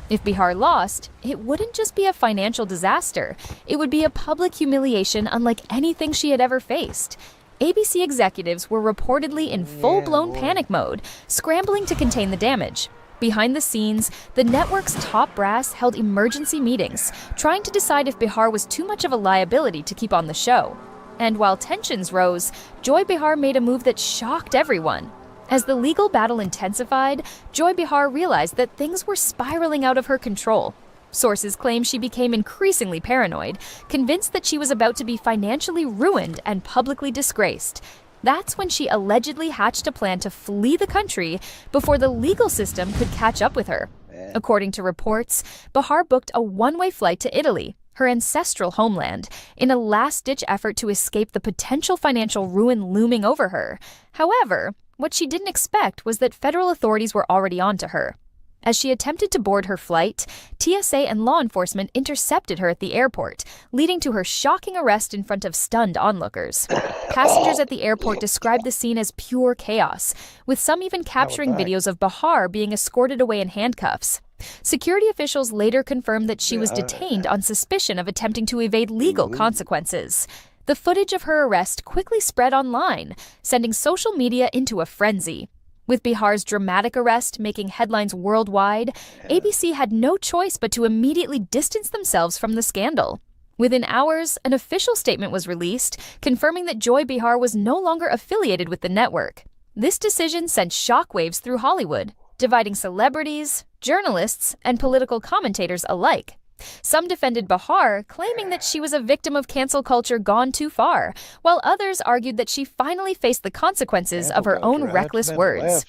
If Behar lost, it wouldn't just be a financial disaster. It would be a public humiliation unlike anything she had ever faced. ABC executives were reportedly in full-blown panic mode, scrambling to contain the damage. Behind the scenes, the network's top brass held emergency meetings, trying to decide if Bihar was too much of a liability to keep on the show. And while tensions rose, Joy Behar made a move that shocked everyone. As the legal battle intensified, Joy Behar realized that things were spiraling out of her control. Sources claim she became increasingly paranoid, convinced that she was about to be financially ruined and publicly disgraced. That's when she allegedly hatched a plan to flee the country before the legal system could catch up with her. According to reports, Behar booked a one-way flight to Italy, her ancestral homeland, in a last-ditch effort to escape the potential financial ruin looming over her. However, what she didn't expect was that federal authorities were already onto her. As she attempted to board her flight, TSA and law enforcement intercepted her at the airport, leading to her shocking arrest in front of stunned onlookers. Passengers at the airport described the scene as pure chaos, with some even capturing videos of Behar being escorted away in handcuffs. Security officials later confirmed that she was detained on suspicion of attempting to evade legal consequences. The footage of her arrest quickly spread online, sending social media into a frenzy. With Bihar's dramatic arrest making headlines worldwide, ABC had no choice but to immediately distance themselves from the scandal. Within hours, an official statement was released, confirming that Joy Behar was no longer affiliated with the network. This decision sent shockwaves through Hollywood, dividing celebrities, journalists, and political commentators alike. Some defended Behar, claiming that she was a victim of cancel culture gone too far, while others argued that she finally faced the consequences of her own reckless words.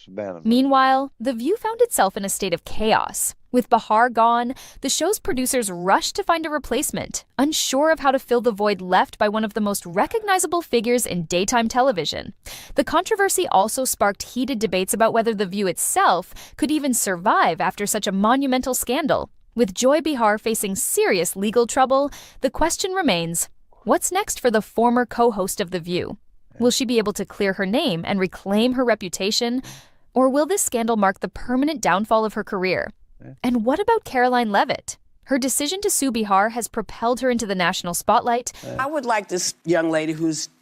Meanwhile, The View found itself in a state of chaos. With Behar gone, the show's producers rushed to find a replacement, unsure of how to fill the void left by one of the most recognizable figures in daytime television. The controversy also sparked heated debates about whether The View itself could even survive after such a monumental scandal. With Joy Behar facing serious legal trouble, the question remains, what's next for the former co-host of The View? Will she be able to clear her name and reclaim her reputation? Or will this scandal mark the permanent downfall of her career? And what about Caroline Leavitt? Her decision to sue Behar has propelled her into the national spotlight. I would like this young lady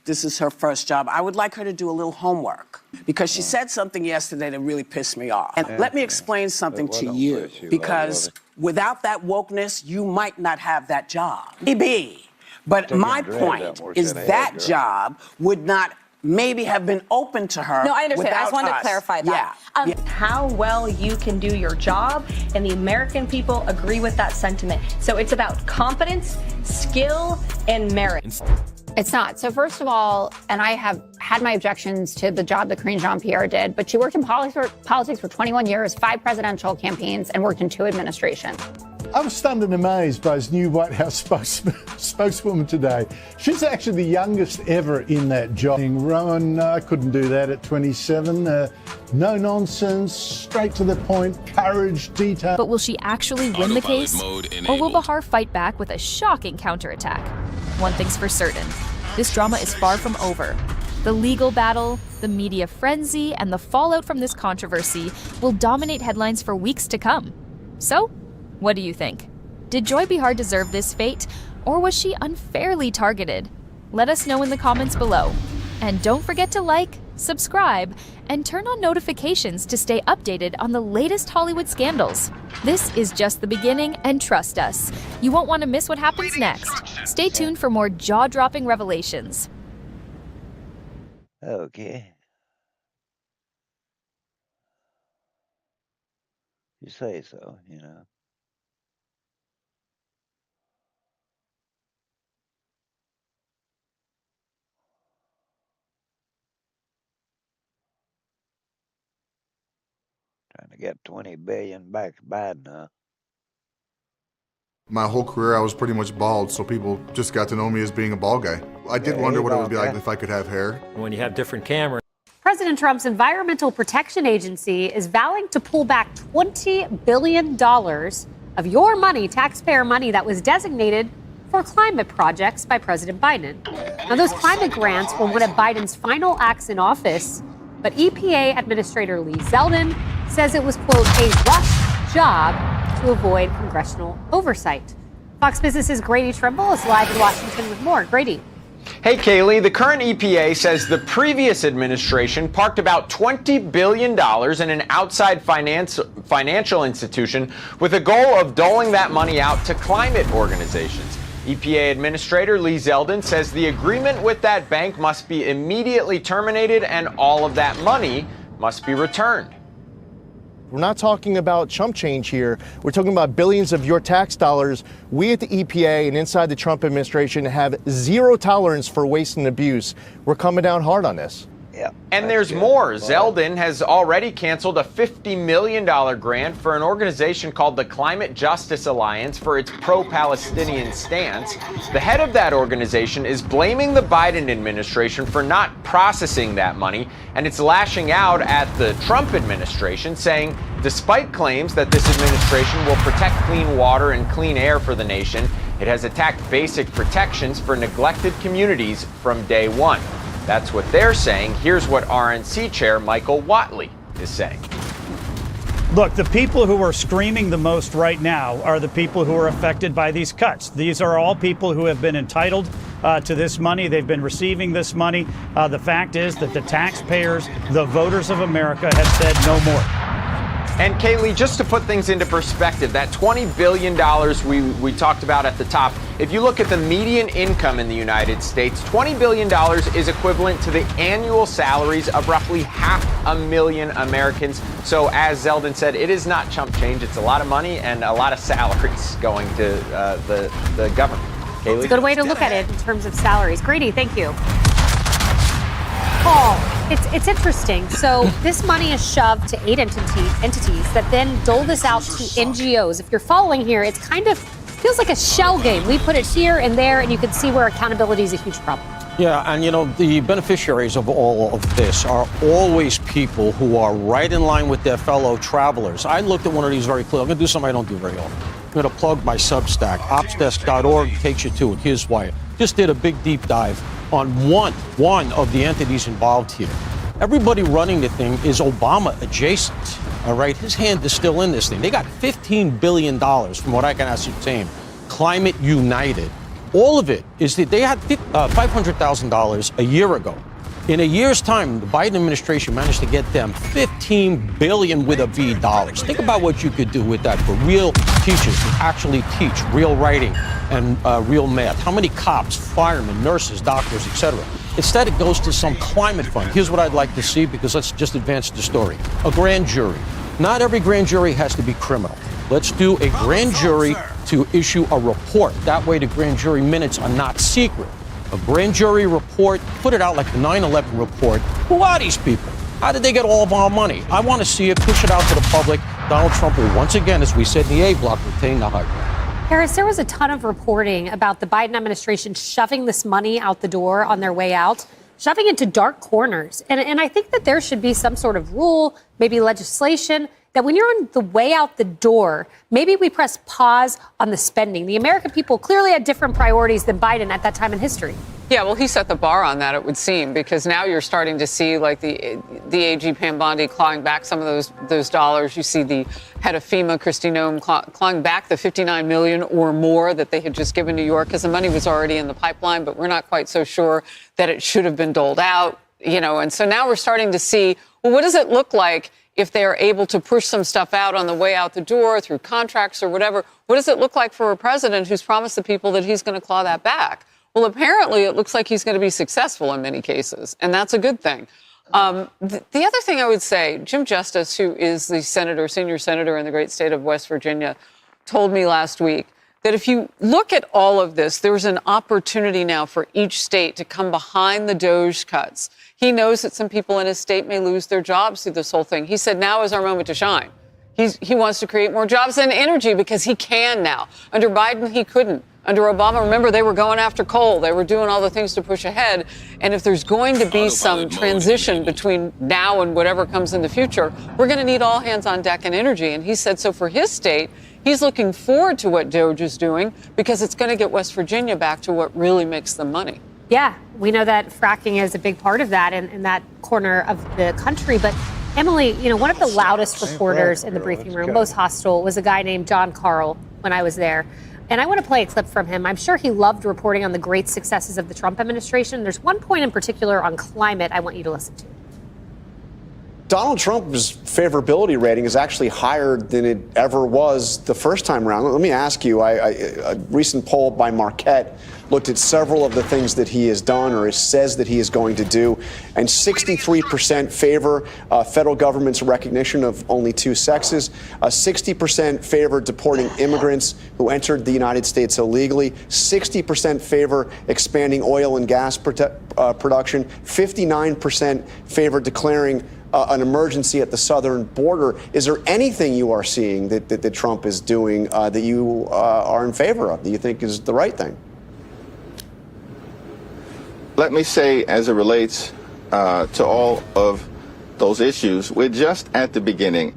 this is her first job, I would like her to do a little homework because she said something yesterday that really pissed me off. And let me explain something to you, because without that wokeness, you might not have that job. Maybe. But my point is that job would not maybe have been open to her. No, I understand. I just wanted to clarify that. Yeah. How well you can do your job, and the American people agree with that sentiment. So it's about competence, skill, and merit. It's not. So first of all, and I have had my objections to the job that Karine Jean-Pierre did, but she worked in politics for 21 years, 5 presidential campaigns, and worked in 2 administrations. I was stunned and amazed by his new White House spokeswoman today. She's actually the youngest ever in that job. Rowan, I couldn't do that at 27. No nonsense, straight to the point, courage, detail. But will she actually win the case? Or will Behar fight back with a shocking counterattack? One thing's for certain, this drama is far from over. The legal battle, the media frenzy, and the fallout from this controversy will dominate headlines for weeks to come. So, what do you think? Did Joy Behar deserve this fate, or was she unfairly targeted? Let us know in the comments below. And don't forget to like, subscribe, and turn on notifications to stay updated on the latest Hollywood scandals. This is just the beginning, and trust us, you won't want to miss what happens next. Stay tuned for more jaw-dropping revelations. Okay. You say so, you know. Trying to get 20 billion back to Biden, huh? My whole career, I was pretty much bald, so people just got to know me as being a bald guy. I did wonder what it would be like if I could have hair. When you have different cameras. President Trump's Environmental Protection Agency is vowing to pull back $20 billion of your money, taxpayer money, that was designated for climate projects by President Biden. Now, those climate grants were one of Biden's final acts in office, but EPA Administrator Lee Zeldin says it was, quote, a rush job to avoid congressional oversight. Fox Business's Grady Trimble is live in Washington with more. Grady. Hey, Kaylee, the current EPA says the previous administration parked about $20 billion in an outside financial institution with a goal of doling that money out to climate organizations. EPA Administrator Lee Zeldin says the agreement with that bank must be immediately terminated and all of that money must be returned. We're not talking about chump change here. We're talking about billions of your tax dollars. We at the EPA and inside the Trump administration have zero tolerance for waste and abuse. We're coming down hard on this. Yeah. And there's more. Zeldin has already canceled a $50 million grant for an organization called the Climate Justice Alliance for its pro-Palestinian stance. The head of that organization is blaming the Biden administration for not processing that money, and it's lashing out at the Trump administration, saying despite claims that this administration will protect clean water and clean air for the nation, it has attacked basic protections for neglected communities from day one. That's what they're saying. Here's what RNC Chair Michael Whatley is saying. Look, the people who are screaming the most right now are the people who are affected by these cuts. These are all people who have been entitled to this money. They've been receiving this money. The fact is that the taxpayers, the voters of America, have said no more. And Kaylee, just to put things into perspective, that $20 billion we talked about at the top, if you look at the median income in the United States, $20 billion is equivalent to the annual salaries of roughly 500,000 Americans. So as Zeldin said, it is not chump change. It's a lot of money and a lot of salaries going to the government. Kaylee? It's a good way to look at it in terms of salaries. Grady, thank you. Paul, it's interesting. So this money is shoved to 8 entities that then dole this out to NGOs. If you're following here, it's kind of feels like a shell game. We put it here and there, and you can see where accountability is a huge problem. Yeah, and you know, the beneficiaries of all of this are always people who are right in line with their fellow travelers. I looked at one of these very clearly. I'm going to do something I don't do very often. I'm going to plug my Substack. Opsdesk.org takes you to it. Here's why. Just did a big deep dive on one of the entities involved here. Everybody running the thing is Obama adjacent, all right? His hand is still in this thing. They got $15 billion, from what I can ascertain, Climate United. All of it is that they had $500,000 a year ago. In a year's time, the Biden administration managed to get them $15 billion with a V dollars. Think about what you could do with that for real teachers who actually teach real writing and real math. How many cops, firemen, nurses, doctors, etc. Instead, it goes to some climate fund. Here's what I'd like to see, because let's just advance the story. A grand jury. Not every grand jury has to be criminal. Let's do a grand jury to issue a report. That way the grand jury minutes are not secret. A grand jury report, put it out like the 9/11 report. Who are these people? How did they get all of our money? I want to see it, push it out to the public. Donald Trump will once again, as we said in the A block, retain the high ground. Harris, there was a ton of reporting about the Biden administration shoving this money out the door on their way out, shoving it to dark corners. And I think that there should be some sort of rule, maybe legislation, that when you're on the way out the door, maybe we press pause on the spending. The American people clearly had different priorities than Biden at that time in history. Yeah, well, he set the bar on that, it would seem, because now you're starting to see, like, the AG Pam Bondi clawing back some of those dollars. You see the head of FEMA, Kristi Noem, clawing back the $59 million or more that they had just given New York, because the money was already in the pipeline, but we're not quite so sure that it should have been doled out, you know. And so now we're starting to see, well, what does it look like if they are able to push some stuff out on the way out the door through contracts or whatever? What does it look like for a president who's promised the people that he's going to claw that back? Well, apparently it looks like he's going to be successful in many cases, and that's a good thing. The other thing I would say, Jim Justice, who is the senior senator in the great state of West Virginia, told me last week that if you look at all of this, there's an opportunity now for each state to come behind the DOGE cuts. He knows that some people in his state may lose their jobs through this whole thing. He said now is our moment to shine. He wants to create more jobs and energy because he can now. Under Biden, he couldn't. Under Obama, remember, they were going after coal. They were doing all the things to push ahead. And if there's going to be some transition between now and whatever comes in the future, we're going to need all hands on deck in energy. And he said so for his state, he's looking forward to what DOGE is doing because it's going to get West Virginia back to what really makes them money. Yeah, we know that fracking is a big part of that in that corner of the country. But Emily, you know, one of the loudest reporters in the briefing room, most hostile, was a guy named John Carl when I was there. And I want to play a clip from him. I'm sure he loved reporting on the great successes of the Trump administration. There's one point in particular on climate I want you to listen to. Donald Trump's favorability rating is actually higher than it ever was the first time around. Let me ask you, a recent poll by Marquette looked at several of the things that he has done or says that he is going to do, and 63% favor federal government's recognition of only two sexes, 60% favor deporting immigrants who entered the United States illegally, 60% favor expanding oil and gas production, 59% favor declaring an emergency at the southern border. Is there anything you are seeing that Trump is doing that you are in favor of, that you think is the right thing? Let me say, as it relates to all of those issues, we're just at the beginning.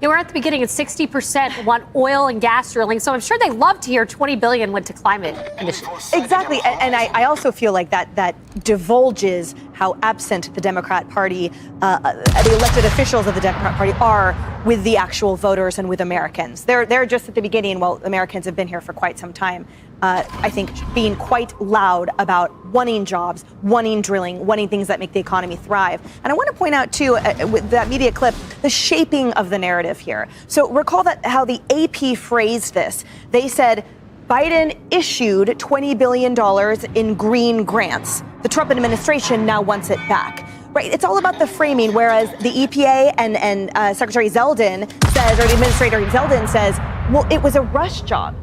Yeah, we're at the beginning, and 60% want oil and gas drilling. So I'm sure they love to hear $20 billion went to climate initiatives. Exactly, and I also feel like that divulges how absent the Democrat Party, the elected officials of the Democrat Party are with the actual voters and with Americans. They're just at the beginning. Well, Americans have been here for quite some time. I think being quite loud about wanting jobs, wanting drilling, wanting things that make the economy thrive. And I want to point out, too, with that media clip, the shaping of the narrative here. So recall that how the AP phrased this. They said Biden issued $20 billion in green grants. The Trump administration now wants it back. Right, it's all about the framing, whereas the EPA and Secretary Zeldin says, or the Administrator Zeldin says, well, it was a rush job.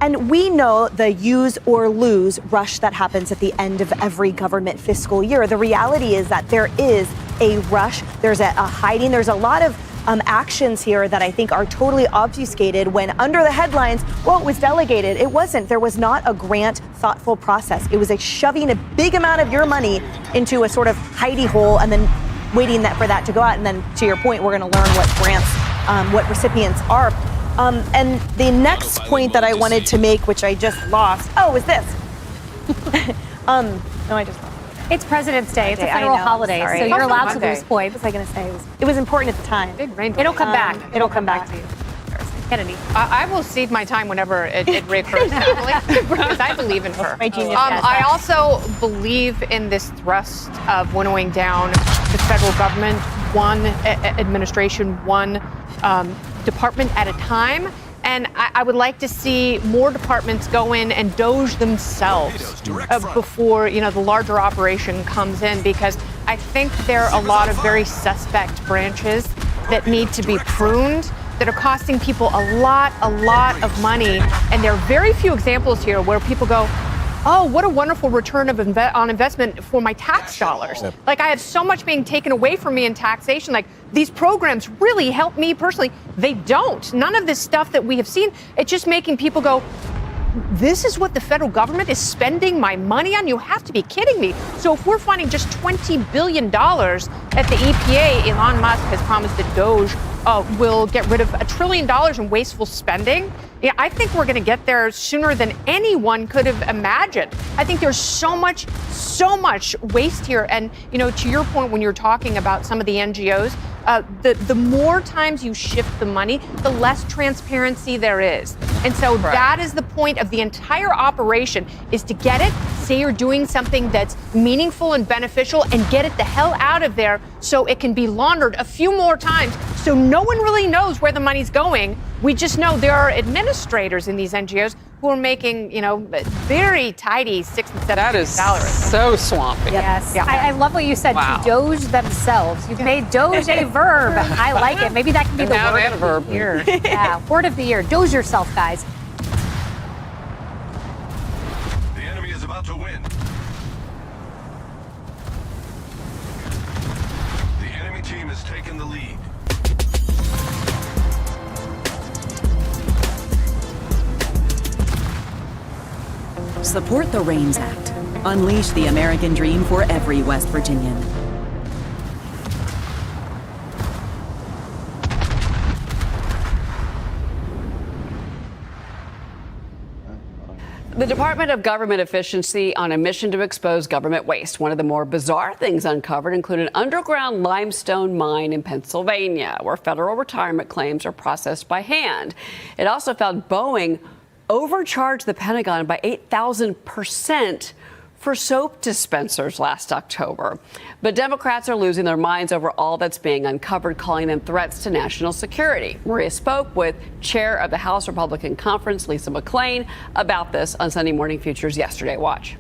And we know the use or lose rush that happens at the end of every government fiscal year. The reality is that there is a rush. There's a hiding. There's a lot of actions here that I think are totally obfuscated when under the headlines, well, it was delegated. It wasn't. There was not a grant thoughtful process. It was a shoving a big amount of your money into a sort of hidey hole and then waiting for that to go out. And then to your point, we're going to learn what grants, what recipients are. And the next point that I wanted to make, which I just lost, was this. No, I just lost it. It's President's Day. It's a federal holiday, so you're allowed to lose points. What was I going to say? It was important at the time. It'll come back. It'll come back to you. Kennedy. I will cede my time whenever it reoccurs, because I believe in her. My genius. I also believe in this thrust of winnowing down the federal government, one administration, one department at a time. And I would like to see more departments go in and doge themselves before, the larger operation comes in, because I think there are a lot of very suspect branches that need to be pruned, that are costing people a lot of money. And there are very few examples here where people go, oh, what a wonderful return on investment for my tax dollars. Yep. Like, I have so much being taken away from me in taxation. Like, these programs really help me personally. They don't. None of this stuff that we have seen, it's just making people go, this is what the federal government is spending my money on? You have to be kidding me. So if we're finding just $20 billion at the EPA, Elon Musk has promised that DOGE will get rid of $1 trillion in wasteful spending. Yeah, I think we're going to get there sooner than anyone could have imagined. I think there's so much waste here. And, to your point, when you're talking about some of the NGOs, the more times you shift the money, the less transparency there is. And so that is the point of the entire operation, is to get it, say you're doing something that's meaningful and beneficial, and get it the hell out of there so it can be laundered a few more times, so no one really knows where the money's going. We just know there are administrators in these NGOs who are making, very tidy $6 and $7 salaries. So swampy. Yes. Yeah. I love what you said, to doge themselves. You've made doge a verb. I like it. Maybe that can be the word of the year. Yeah, word of the year. Doge yourself, guys. The enemy is about to win. The enemy team has taken the lead. Support the RAINS Act. Unleash the American dream for every West Virginian. The Department of Government Efficiency on a mission to expose government waste. One of the more bizarre things uncovered include an underground limestone mine in Pennsylvania, where federal retirement claims are processed by hand. It also found Boeing overcharged the Pentagon by 8,000% for soap dispensers last October. But Democrats are losing their minds over all that's being uncovered, calling them threats to national security. Maria spoke with chair of the House Republican Conference, Lisa McClain, about this on Sunday Morning Futures yesterday. Watch.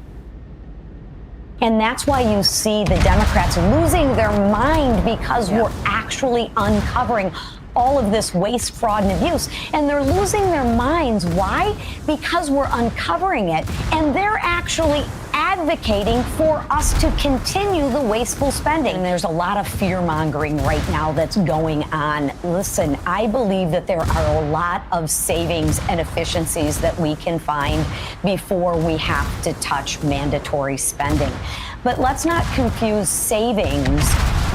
And that's why you see the Democrats losing their mind, because we're actually uncovering all of this waste, fraud, and abuse. And they're losing their minds. Why? Because we're uncovering it. And they're actually advocating for us to continue the wasteful spending. And there's a lot of fear-mongering right now that's going on. Listen, I believe that there are a lot of savings and efficiencies that we can find before we have to touch mandatory spending. But let's not confuse savings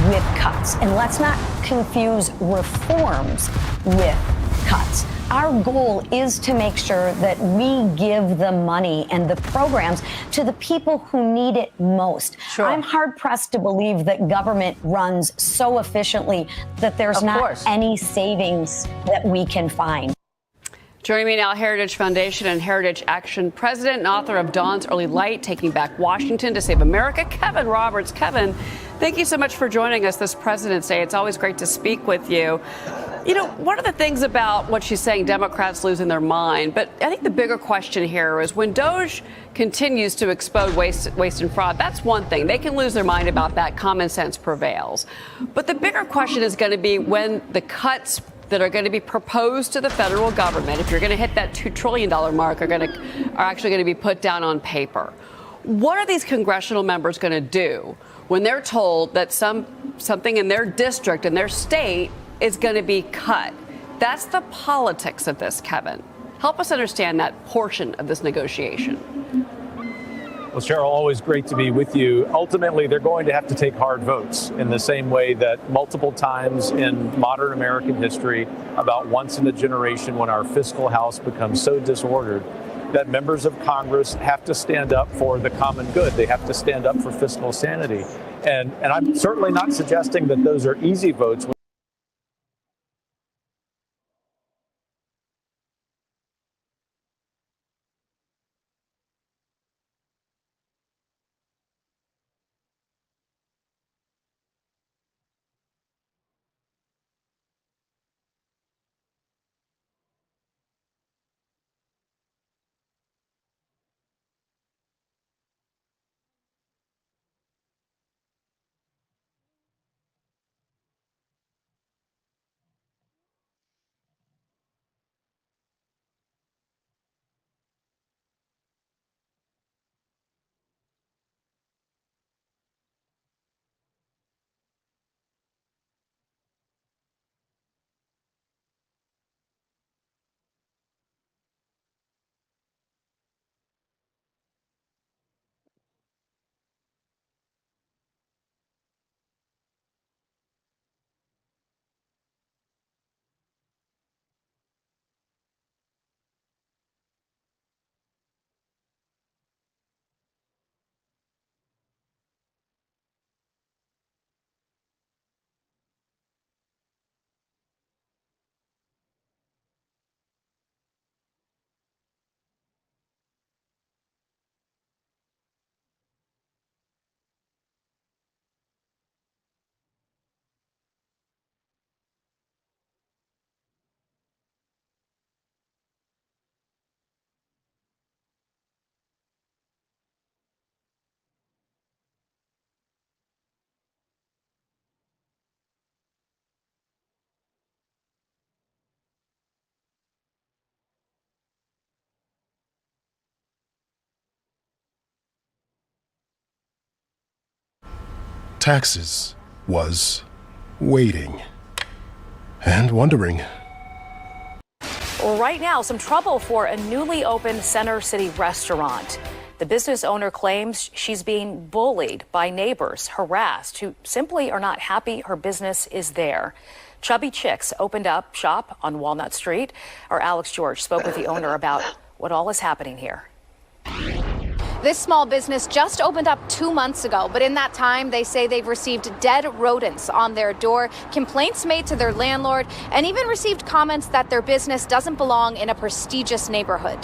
with cuts. And let's not confuse reforms with cuts. Our goal is to make sure that we give the money and the programs to the people who need it most. Sure. I'm hard-pressed to believe that government runs so efficiently that there's not any savings that we can find. Joining me now, Heritage Foundation and Heritage Action President and author of Dawn's Early Light, Taking Back Washington to Save America, Kevin Roberts. Kevin, thank you so much for joining us this President's Day. It's always great to speak with you. You know, one of the things about what she's saying, Democrats losing their mind, but I think the bigger question here is when DOJ continues to expose waste and fraud, that's one thing. They can lose their mind about that. Common sense prevails. But the bigger question is going to be when the cuts that are going to be proposed to the federal government, if you're going to hit that $2 trillion mark, are actually going to be put down on paper. What are these congressional members going to do when they're told that something in their district, in their state, is going to be cut? That's the politics of this, Kevin. Help us understand that portion of this negotiation. Well, Cheryl, always great to be with you. Ultimately, they're going to have to take hard votes in the same way that multiple times in modern American history, about once in a generation when our fiscal house becomes so disordered, that members of Congress have to stand up for the common good. They have to stand up for fiscal sanity. And I'm certainly not suggesting that those are easy votes. Taxes was waiting and wondering. Well, right now, some trouble for a newly opened Center City restaurant. The business owner claims she's being bullied by neighbors, harassed, who simply are not happy her business is there. Chubby Chicks opened up shop on Walnut Street. Our Alex George spoke with the owner about what all is happening here. This small business just opened up 2 months ago, but in that time, they say they've received dead rodents on their door, complaints made to their landlord, and even received comments that their business doesn't belong in a prestigious neighborhood.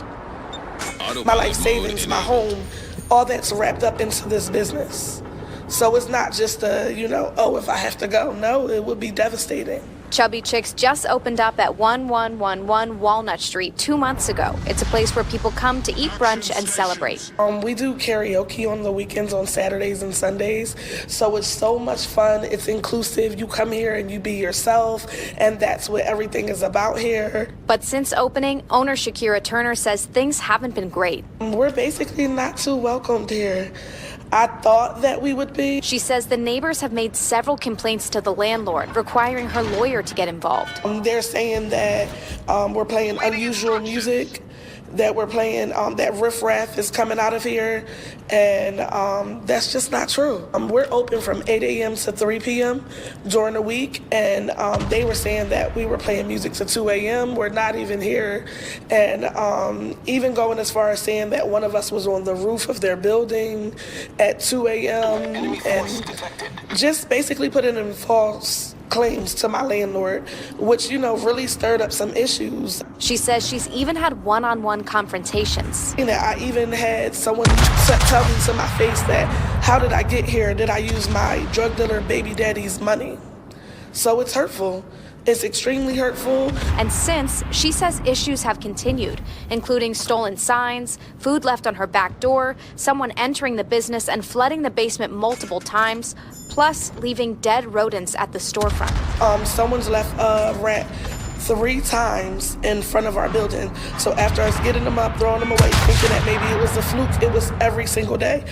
my life savings, my home, all that's wrapped up into this business. So it's not just oh, if I have to go. No, it would be devastating. Chubby Chicks just opened up at 1111 Walnut Street 2 months ago. It's a place where people come to eat brunch and celebrate. We do karaoke on the weekends, on Saturdays and Sundays. So it's so much fun. It's inclusive. You come here and you be yourself, and that's what everything is about here. But since opening, owner Shakira Turner says things haven't been great. We're basically not too welcomed here. I thought that we would be. She says the neighbors have made several complaints to the landlord, requiring her lawyer to get involved. They're saying that we're playing unusual music, that we're playing, that riffraff is coming out of here, and that's just not true. We're open from 8 a.m. to 3 p.m. during the week, and they were saying that we were playing music to 2 a.m. We're not even here, and even going as far as saying that one of us was on the roof of their building at 2 a.m. and just basically putting in false claims to my landlord, which, really stirred up some issues. She says she's even had one-on-one confrontations. I even had someone tell me to my face that, how did I get here? Did I use my drug dealer baby daddy's money? So it's hurtful. It's extremely hurtful. And since, she says issues have continued, including stolen signs, food left on her back door, someone entering the business and flooding the basement multiple times, plus leaving dead rodents at the storefront. Someone's left a rat 3 times in front of our building. So after us getting them up, throwing them away, thinking that maybe it was a fluke, it was every single day.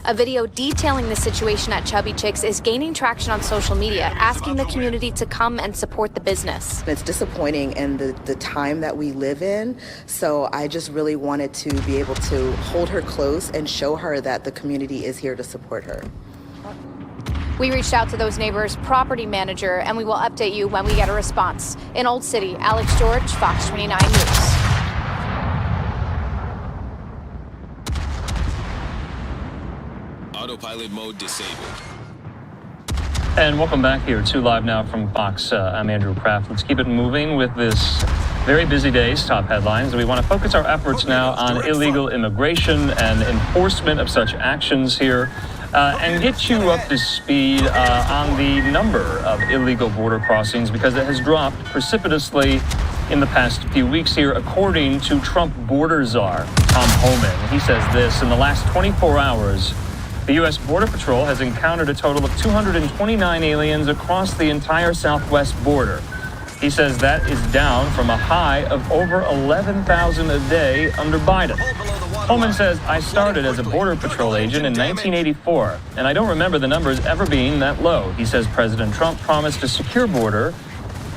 A video detailing the situation at Chubby Chicks is gaining traction on social media, asking the community to come and support the business. It's disappointing in the time that we live in, so I just really wanted to be able to hold her close and show her that the community is here to support her. We reached out to those neighbors' property manager, and we will update you when we get a response. In Old City, Alex George, Fox 29 News. Autopilot mode disabled. And welcome back here to Live Now from Fox. I'm Andrew Kraft. Let's keep it moving with this very busy day's top headlines. We want to focus our efforts now on illegal immigration and enforcement of such actions here. And get you up to speed on the number of illegal border crossings, because it has dropped precipitously in the past few weeks here, according to Trump border czar Tom Homan. He says this: in the last 24 hours, the U.S. Border Patrol has encountered a total of 229 aliens across the entire southwest border. He says that is down from a high of over 11,000 a day under Biden. Holman says, I started as a Border Patrol agent in 1984, and I don't remember the numbers ever being that low. He says President Trump promised a secure border,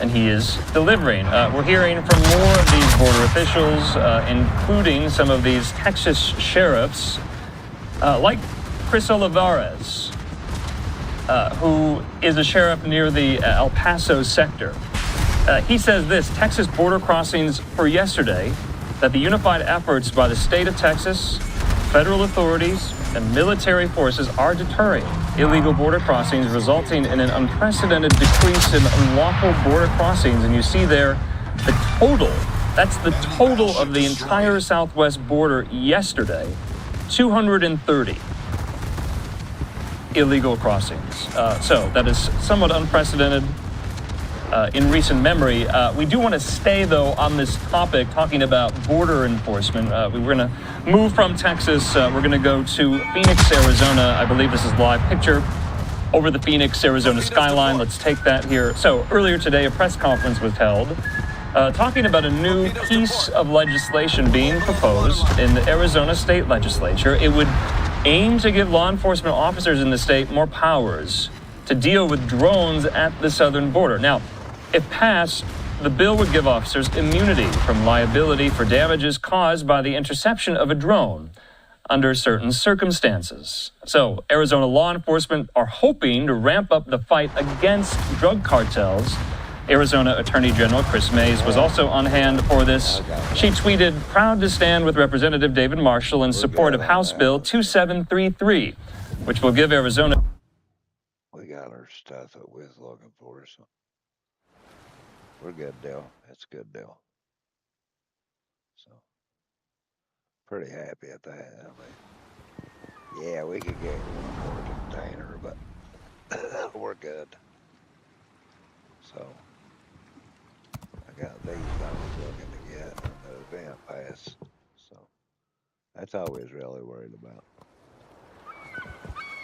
and he is delivering. We're hearing from more of these border officials, including some of these Texas sheriffs, like Chris Olivares, who is a sheriff near the El Paso sector. He says this: Texas border crossings for yesterday, that the unified efforts by the state of Texas, federal authorities, and military forces are deterring illegal border crossings, resulting in an unprecedented decrease in unlawful border crossings. And you see there the total, that's the total of the entire southwest border yesterday, 230 illegal crossings. So that is somewhat unprecedented in recent memory. We do want to stay, though, on this topic, talking about border enforcement. We're going to move from Texas. We're going to go to Phoenix, Arizona. I believe this is live picture over the Phoenix, Arizona skyline. Let's take that here. So earlier today, a press conference was held talking about a new piece of legislation being proposed in the Arizona state legislature. It would aim to give law enforcement officers in the state more powers to deal with drones at the southern border. Now, if passed, the bill would give officers immunity from liability for damages caused by the interception of a drone under certain circumstances. So, Arizona law enforcement are hoping to ramp up the fight against drug cartels. Arizona Attorney General Chris Mays was also on hand for this. She tweeted, proud to stand with Representative David Marshall in support of House Bill 2733, which will give Arizona... We got our stuff that we're looking for, so we're good deal. It's a good deal. So pretty happy at that. I mean, yeah, we could get one more container, but we're good. So I got these I was looking to get and the event pass. So that's all we was really worried about.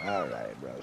All right, bro.